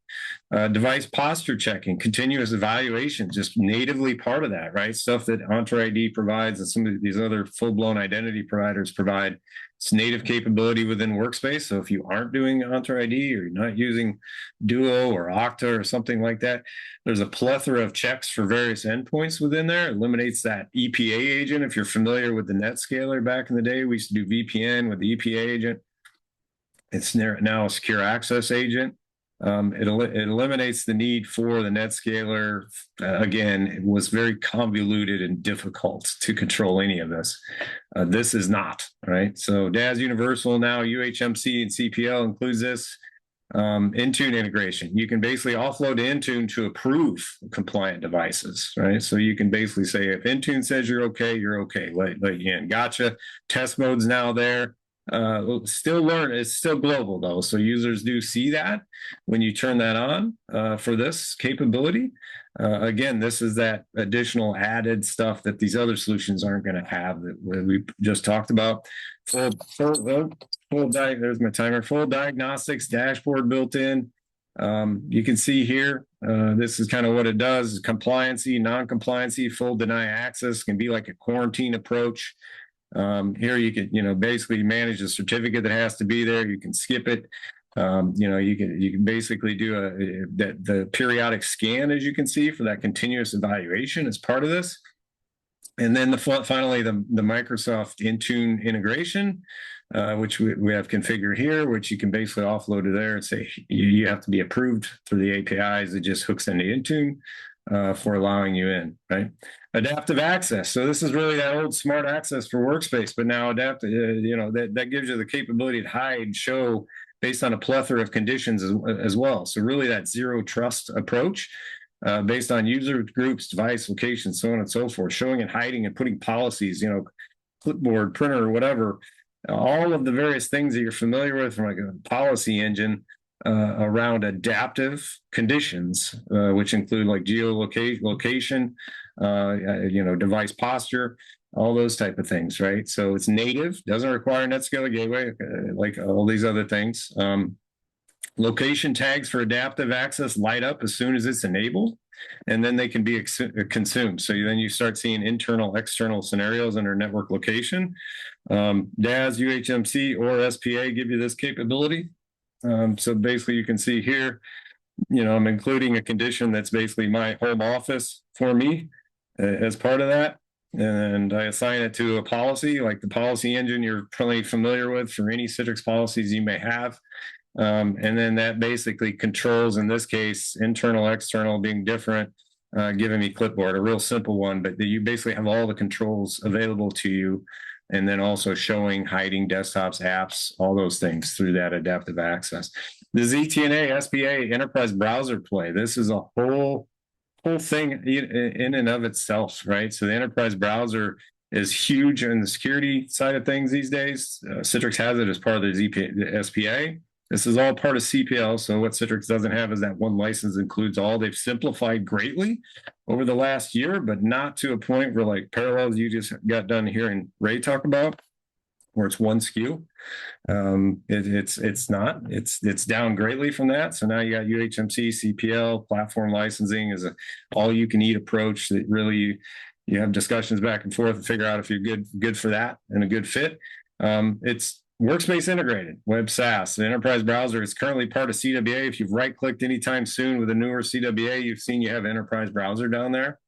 Device posture checking, continuous evaluation, just natively part of that, right? Stuff that Entra ID provides and some of these other full-blown identity providers provide. It's native capability within Workspace. So if you aren't doing Entra ID or you're not using Duo or Okta or something like that, there's a plethora of checks for various endpoints within there. It eliminates that EPA agent. If you're familiar with the NetScaler back in the day, we used to do VPN with the EPA agent. It's now a secure access agent. It eliminates the need for the NetScaler. Again, it was very convoluted and difficult to control any of this. This is not, right? So DaaS Universal now, UHMC and CPL includes this. Intune integration. You can basically offload to Intune to approve compliant devices, right? So you can basically say, if Intune says you're okay, let you in. Gotcha. Test mode's now there. It's still global though, so users do see that when you turn that on for this capability. Again, this is that additional added stuff that these other solutions aren't going to have that we just talked about. There's my timer. Full diagnostics dashboard built in. You can see here, this is kind of what it does: compliancy, non-compliancy, full deny access. Can be like a quarantine approach. Here you can, basically manage the certificate that has to be there. You can skip it. You can basically do the periodic scan, as you can see, for that continuous evaluation as part of this. And then finally the Microsoft Intune integration, which we have configured here, which you can basically offload to there and say you have to be approved through the APIs. It just hooks into Intune for allowing you in, right? Adaptive access. So this is really that old smart access for Workspace, but now adaptive, that gives you the capability to hide, show based on a plethora of conditions as well. So really that zero trust approach based on user groups, device, location, so on and so forth, showing and hiding and putting policies, clipboard, printer, whatever, all of the various things that you're familiar with from like a policy engine around adaptive conditions, which include like geolocation, device posture, all those type of things, right? So it's native, doesn't require NetScaler gateway, like all these other things. Location tags for adaptive access light up as soon as it's enabled, and then they can be consumed. So then you start seeing internal, external scenarios under network location. DaaS, UHMC, or SPA give you this capability. So basically you can see here, I'm including a condition that's basically my home office for me as part of that. And I assign it to a policy, like the policy engine you're probably familiar with for any Citrix policies you may have. And then that basically controls, in this case, internal, external being different, giving me clipboard, a real simple one, but you basically have all the controls available to you. And then also showing, hiding desktops, apps, all those things through that adaptive access. The ZTNA SPA enterprise browser play. This is a whole thing in and of itself, right? So the enterprise browser is huge in the security side of things these days. Citrix has it as part of their SPA. This is all part of CPL. So what Citrix doesn't have is that one license includes all. They've simplified greatly over the last year, but not to a point where like Parallels you just got done hearing Ray talk about, where it's one SKU. It's not. It's down greatly from that. So now you got UHMC, CPL, platform licensing is a all-you-can-eat approach that really you have discussions back and forth to figure out if you're good for that and a good fit. It's workspace integrated, web SaaS. The enterprise browser is currently part of CWA. If you've right-clicked anytime soon with a newer CWA, you've seen you have enterprise browser down there.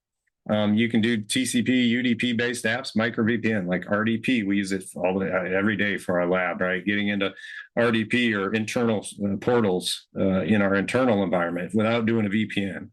You can do TCP, UDP-based apps, micro VPN, like RDP. We use it every day for our lab, right? Getting into RDP or internal portals in our internal environment without doing a VPN.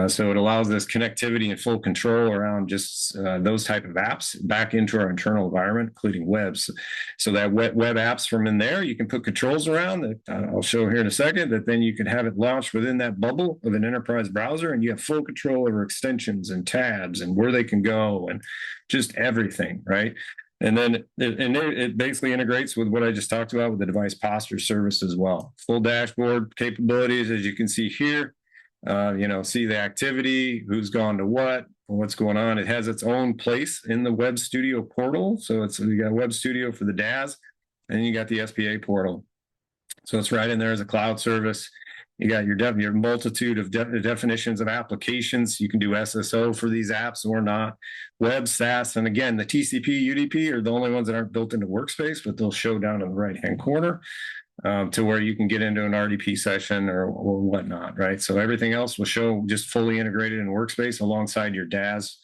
So it allows this connectivity and full control around just those type of apps back into our internal environment, including webs. So that web apps from in there, you can put controls around that I'll show here in a second, that then you can have it launched within that bubble of an enterprise browser, and you have full control over extensions and tabs and where they can go and just everything, right? And then it basically integrates with what I just talked about with the device posture service as well. Full dashboard capabilities, as you can see here. See the activity, who's gone to what, what's going on. It has its own place in the Web Studio portal. So you got Web Studio for the DaaS, and you got the SPA portal. So it's right in there as a cloud service. You got your multitude of definitions of applications. You can do SSO for these apps or not. Web, SaaS, and again, the TCP, UDP are the only ones that aren't built into Workspace, but they'll show down in the right-hand corner. To where you can get into an RDP session or whatnot, right? So everything else will show just fully integrated in Workspace alongside your DaaS,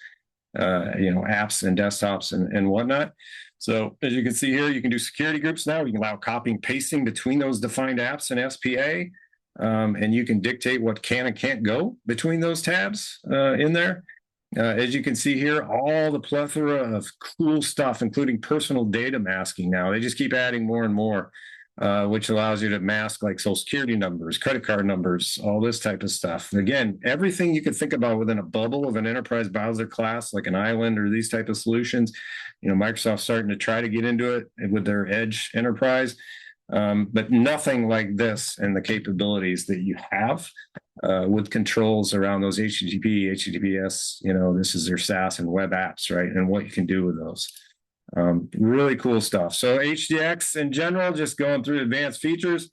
apps and desktops and whatnot. So as you can see here, you can do security groups now. You can allow copying, pasting between those defined apps and SPA, and you can dictate what can and can't go between those tabs in there. As you can see here, all the plethora of cool stuff, including personal data masking now. They just keep adding more and more. Which allows you to mask like social security numbers, credit card numbers, all this type of stuff. Again, everything you could think about within a bubble of an enterprise browser class, like an island or these type of solutions. Microsoft's starting to try to get into it with their Edge enterprise, but nothing like this and the capabilities that you have with controls around those HTTP, HTTPS, this is their SaaS and web apps, right? And what you can do with those. Really cool stuff. So HDX in general, just going through advanced features,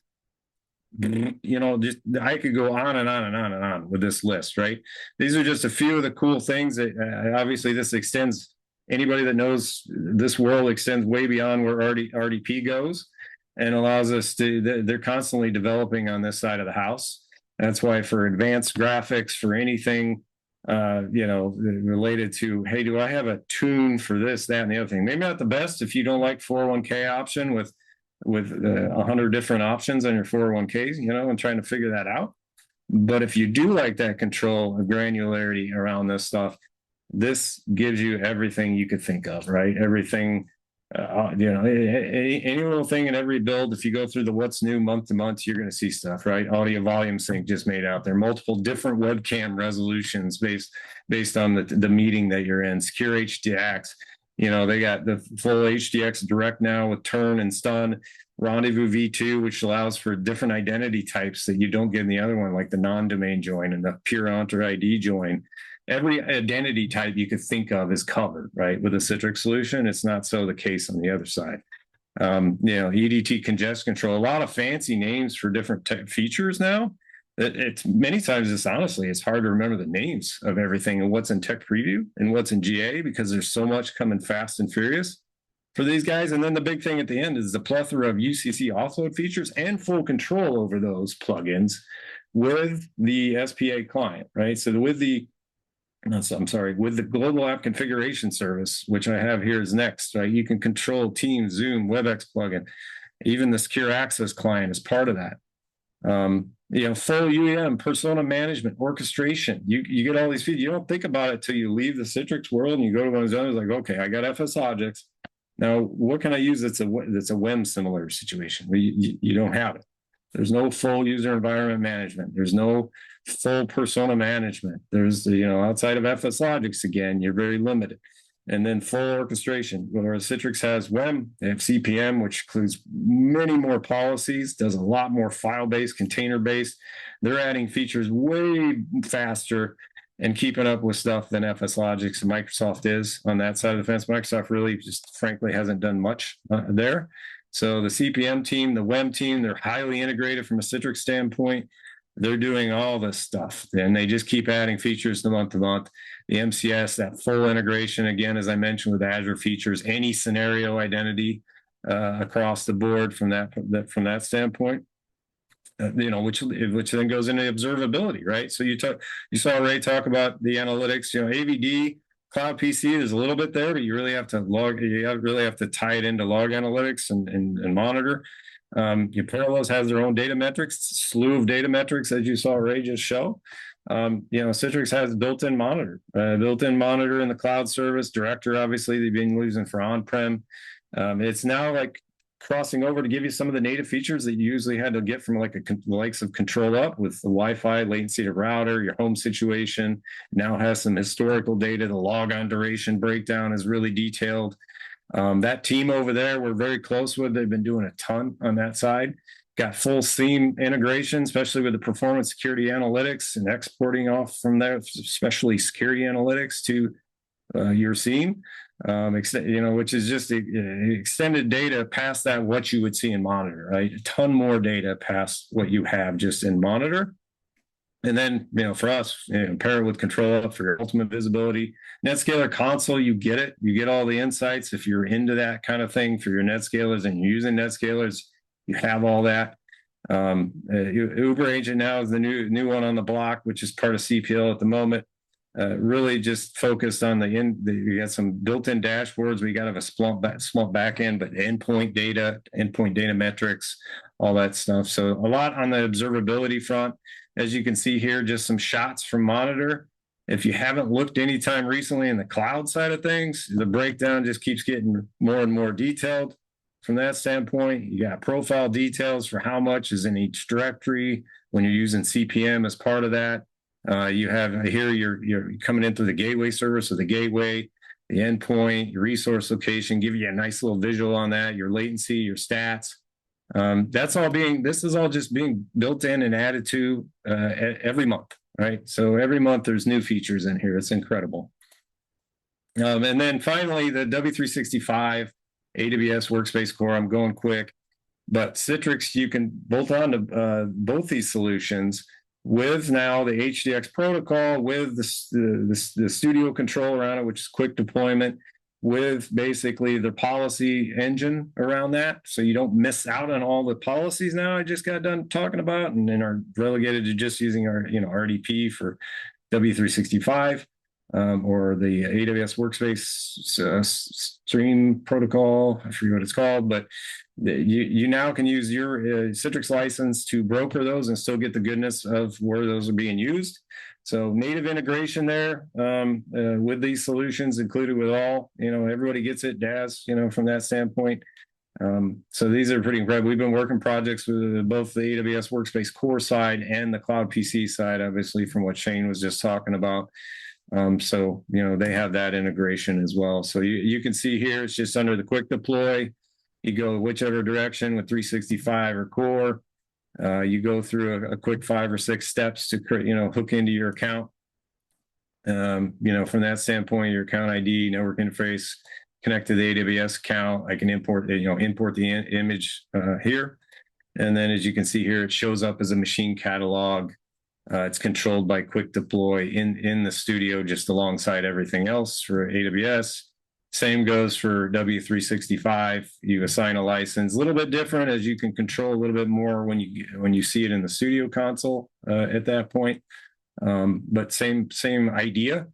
just I could go on and on and on and on with this list, right? These are just a few of the cool things that obviously this extends. Anybody that knows this world extends way beyond where RDP goes and allows us to, they're constantly developing on this side of the house. That's why for advanced graphics, for anything related to, hey, do I have a tune for this, that, and the other thing? Maybe not the best if you don't like 401k option with 100 different options on your 401ks, and trying to figure that out. But if you do like that control of granularity around this stuff, this gives you everything you could think of, right? Everything, any little thing in every build. If you go through the what's new month to month, you're going to see stuff, right? Audio volume sync just made out there, multiple different webcam resolutions based on the meeting that you're in. Secure HDX, they got the full HDX direct now with turn and stun. Rendezvous V2, which allows for different identity types that you don't get in the other one, like the non-domain join and the pure enter ID join. Every identity type you could think of is covered, right? With a Citrix solution, it's not so the case on the other side. EDT congestion control, a lot of fancy names for different features now. It's many times, it's hard to remember the names of everything and what's in tech preview and what's in GA because there's so much coming fast and furious for these guys. And then the big thing at the end is the plethora of UCC offload features and full control over those plugins with the SPA client, right? So with the global app configuration service, which I have here is next, right? You can control Teams, Zoom, WebEx plugin, even the secure access client is part of that. Full UEM, persona management, orchestration. You get all these features. You don't think about it till you leave the Citrix world and you go to one of those others like, okay, I got FS objects. Now, what can I use that's a WEM similar situation? You don't have it. There's no full user environment management. There's no full persona management. There's, outside of FS Logics, again, you're very limited. and then full orchestration. Whereas Citrix has WEM, they have CPM, which includes many more policies, does a lot more file-based, container-based. They're adding features way faster and keeping up with stuff than FS Logics and Microsoft is on that side of the fence. Microsoft really just frankly hasn't done much there. So the CPM team, the WEM team, they're highly integrated from a Citrix standpoint. They're doing all this stuff, and they just keep adding features month to month. The MCS, that full integration, again, as I mentioned, with Azure features, any scenario identity across the board from that standpoint. Which then goes into observability, right? So you saw Ray talk about the analytics. AVD, Cloud PC, there's a little bit there, but you really have to really have to tie it into log analytics and monitor. Your Parallels has their own data metrics, slew of data metrics, as you saw Ray just show. Citrix has built-in monitor in the cloud service. Director, obviously, they've been using for on-prem. It's now like crossing over to give you some of the native features that you usually had to get from like the likes of Control Up with the Wi-Fi, latency to router, your home situation. Now has some historical data. The logon duration breakdown is really detailed. That team over there, we're very close with. They've been doing a ton on that side. Got full SIEM integration, especially with the performance security analytics and exporting off from there, especially security analytics to your SIEM. Which is just extended data past that what you would see in monitor, right? A ton more data past what you have just in monitor. And then, for us, pair it with Control Up for your ultimate visibility. NetScaler console, you get it. You get all the insights. If you're into that kind of thing for your NetScalers and you're using NetScalers, you have all that. Uber Agent now is the new one on the block, which is part of CPL at the moment. Really just focused on you got some built-in dashboards. We got to have a Splunk back end, but endpoint data metrics, all that stuff. So a lot on the observability front. As you can see here, just some shots from monitor. If you haven't looked anytime recently in the cloud side of things, the breakdown just keeps getting more and more detailed. From that standpoint, you got profile details for how much is in each directory when you're using CPM as part of that. You have here you're coming into the gateway service, so the gateway, the endpoint, your resource location, give you a nice little visual on that, your latency, your stats. This is all just being built in and added to every month, right? So every month there's new features in here. It's incredible. And then finally, the W365 AWS Workspace Core. I'm going quick, but Citrix, you can bolt on to both these solutions with now the HDX protocol, with the studio control around it, which is quick deployment, with basically the policy engine around that. So you don't miss out on all the policies now I just got done talking about, and then are relegated to just using our RDP for W365 or the AWS Workspace Stream Protocol. I forget what it's called, but you now can use your Citrix license to broker those and still get the goodness of where those are being used. So native integration there with these solutions included with all, everybody gets it, DaaS, from that standpoint. So these are pretty incredible. We've been working projects with both the AWS Workspace Core side and the Cloud PC side, obviously, from what Shane was just talking about. So, they have that integration as well. So you can see here, it's just under the quick deploy. You go whichever direction with 365 or core. You go through a quick 5 or 6 steps to hook into your account. From that standpoint, your account ID, network interface, connect to the AWS account. I can import the image here. And then as you can see here, it shows up as a machine catalog. It's controlled by quick deploy in the studio, just alongside everything else for AWS. Same goes for W365. You assign a license, a little bit different as you can control a little bit more when you see it in the studio console at that point. But same idea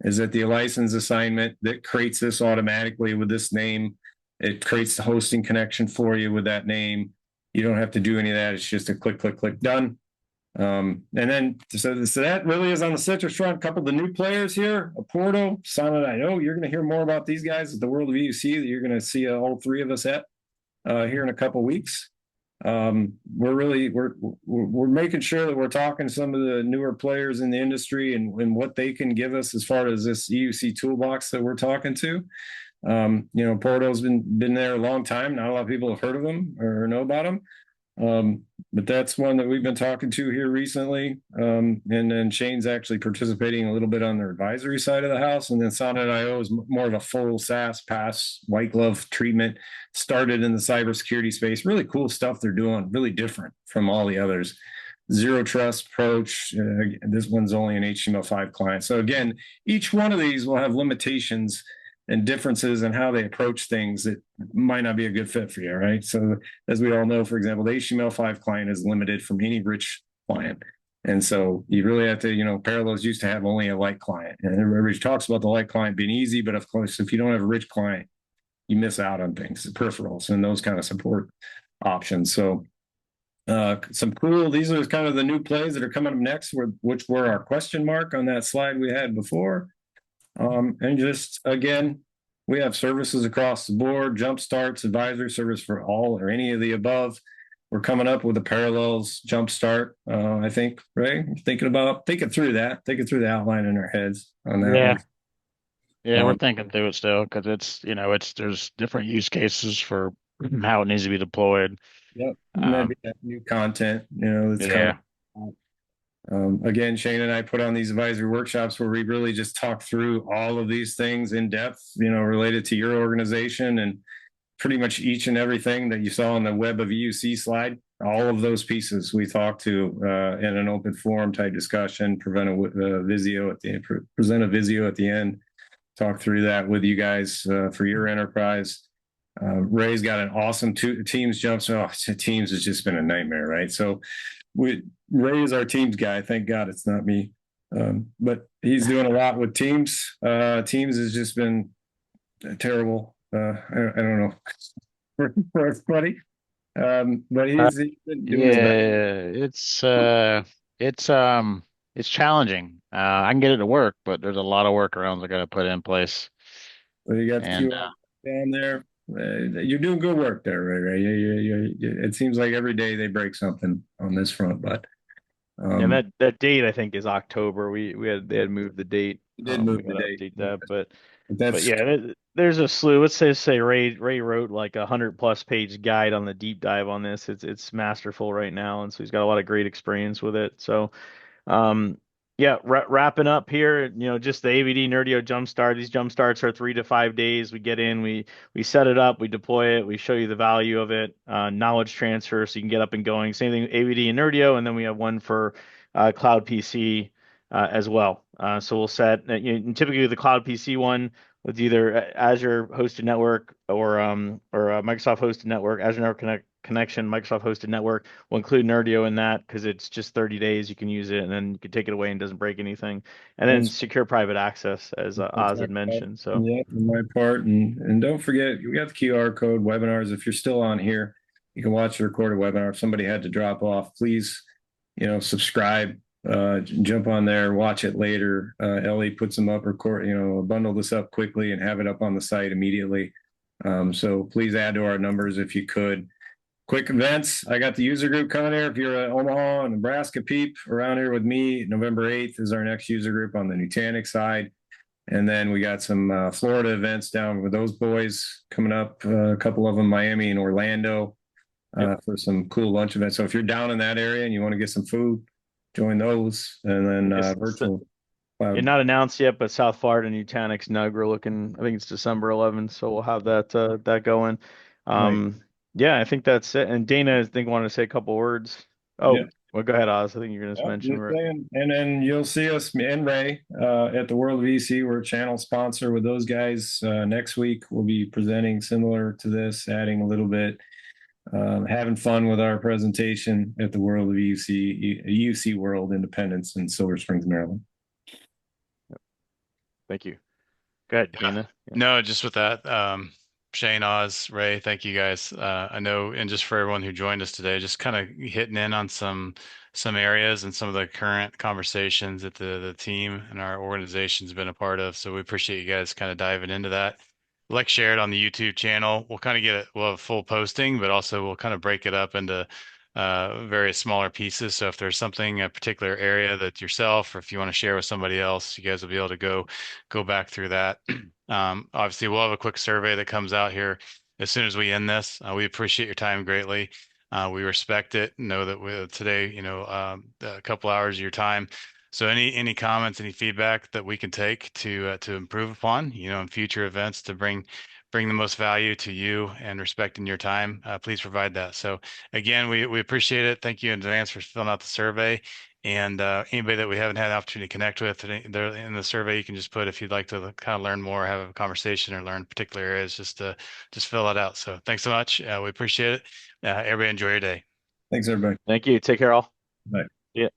is that the license assignment that creates this automatically with this name. It creates the hosting connection for you with that name. You don't have to do any of that. It's just a click, click, click, done. And then, so that really is on the Citrix front. A couple of the new players here, Apporto, Sonnet. I know you're going to hear more about these guys at the World of EUC that you're going to see all 3 of us at here in a couple of weeks. We're making sure that we're talking to some of the newer players in the industry and what they can give us as far as this EUC toolbox that we're talking to. Apporto's been there a long time. Not a lot of people have heard of them or know about them. But that's one that we've been talking to here recently. And then Shane's actually participating a little bit on their advisory side of the house. And then Sonnet.io is more of a full SaaS pass, white glove treatment, started in the cybersecurity space. Really cool stuff they're doing, really different from all the others. Zero trust approach. This one's only an HTML5 client. So again, each one of these will have limitations and differences in how they approach things that might not be a good fit for you, right? So as we all know, for example, the HTML5 client is limited from any rich client. And so you really have to, Parallels used to have only a light client. And everybody talks about the light client being easy, but of course, if you don't have a rich client, you miss out on things, the peripherals and those kind of support options. So these are kind of the new plays that are coming up next, which were our question mark on that slide we had before. And just again, we have services across the board, jump starts, advisory service for all or any of the above. We're coming up with a Parallels jump start. I think, right? Thinking through the outline in our heads on that Yeah. one. Yeah, we're thinking through it still because there's different use cases for how it needs to be deployed. Yep. Maybe that new content, that's coming. Yeah. Again, Shane and I put on these advisory workshops where we really just talk through all of these things in depth, related to your organization, and pretty much each and everything that you saw on the Web of EUC slide. All of those pieces we talked to in an open forum type discussion, present a Visio at the end, talk through that with you guys for your enterprise. Ray's got an awesome Teams jump. So Teams has just been a nightmare, right? So Ray is our Teams guy. Thank God it's not me. But he's doing a lot with Teams. Teams has just been terrible. I don't know for everybody. But he's been doing his best. It's challenging. I can get it to work, but there's a lot of workarounds I got to put in place. So you got the And QR down there. You're doing good work there, Ray. It seems like every day they break something on this front, but And that date I think is October. They had moved the date. did move We the got to date. update that, but That's yeah, there's a slew. Let's say Ray wrote like 100+ page guide on the deep dive on this. It's masterful right now, and so he's got a lot of great experience with it. So um, yeah, wrapping up here, just the AVD Nerdio Jumpstart. These jump starts are 3 to 5 days. We get in, we set it up, we deploy it, we show you the value of it, knowledge transfer, so you can get up and going. Same thing, AVD and Nerdio, and then we have one for Cloud PC as well. So we'll set, typically the Cloud PC one with either Azure hosted network or Microsoft hosted network, Azure Network Connection, Microsoft hosted network. We'll include Nerdio in that because it's just 30 days. You can use it and then you can take it away and it doesn't break anything. And then that's secure private access, as Oz had mentioned. So yeah, on my part, and don't forget we got the QR code webinars. If you're still on here, you can watch the recorded webinar. If somebody had to drop off, please, subscribe. Jump on there, watch it later. Ellie puts them up, bundle this up quickly and have it up on the site immediately. So please add to our numbers if you could. Quick events. I got the user group coming here. If you're an Omaha and Nebraska peep around here with me, November 8th is our next user group on the Nutanix side. And then we got some Florida events down with those boys coming up, a couple of them, Miami and Orlando, for some cool lunch events. So if you're down in that area and you want to get some food, join those. And then virtual. You're not announced yet, but South Florida Nutanix Nug, we're looking, I think it's December 11th, so we'll have that going. Right. Yeah, I think that's it. And Dana, I think, wanted to say a couple words. Oh, Yeah. well, go ahead, Oz. I think you're going to mention. And then you'll see us and Ray at the World of EC. We're a channel sponsor with those guys. Next week, we'll be presenting similar to this, adding a little bit, having fun with our presentation at the World of EUC World Independence in Silver Springs, Maryland. Thank you. Go ahead, Dana. Yeah. No, just with that, Shane, Oz, Ray, thank you guys. I know, and just for everyone who joined us today, just kind of hitting in on some areas and some of the current conversations that the team and our organization's been a part of. So we appreciate you guys kind of diving into that. like share it on the YouTube channel. We'll kind of we'll have a full posting, but also we'll kind of break it up into various smaller pieces. So if there's something, a particular area that yourself, or if you want to share with somebody else, you guys will be able to go back through that. Obviously, we'll have a quick survey that comes out here as soon as we end this. We appreciate your time greatly. We respect it. Know that today, a couple hours of your time. So any comments, any feedback that we can take to improve upon, in future events to bring the most value to you and respecting your time, please provide that. So again, we appreciate it. Thank you in advance for filling out the survey. And anybody that we haven't had an opportunity to connect with there in the survey, you can just put if you'd like to kind of learn more, have a conversation, or learn particular areas, just fill it out. So thanks so much. We appreciate it. Everybody enjoy your day. Thanks, everybody. Thank you. Take care, all. Bye. Yeah.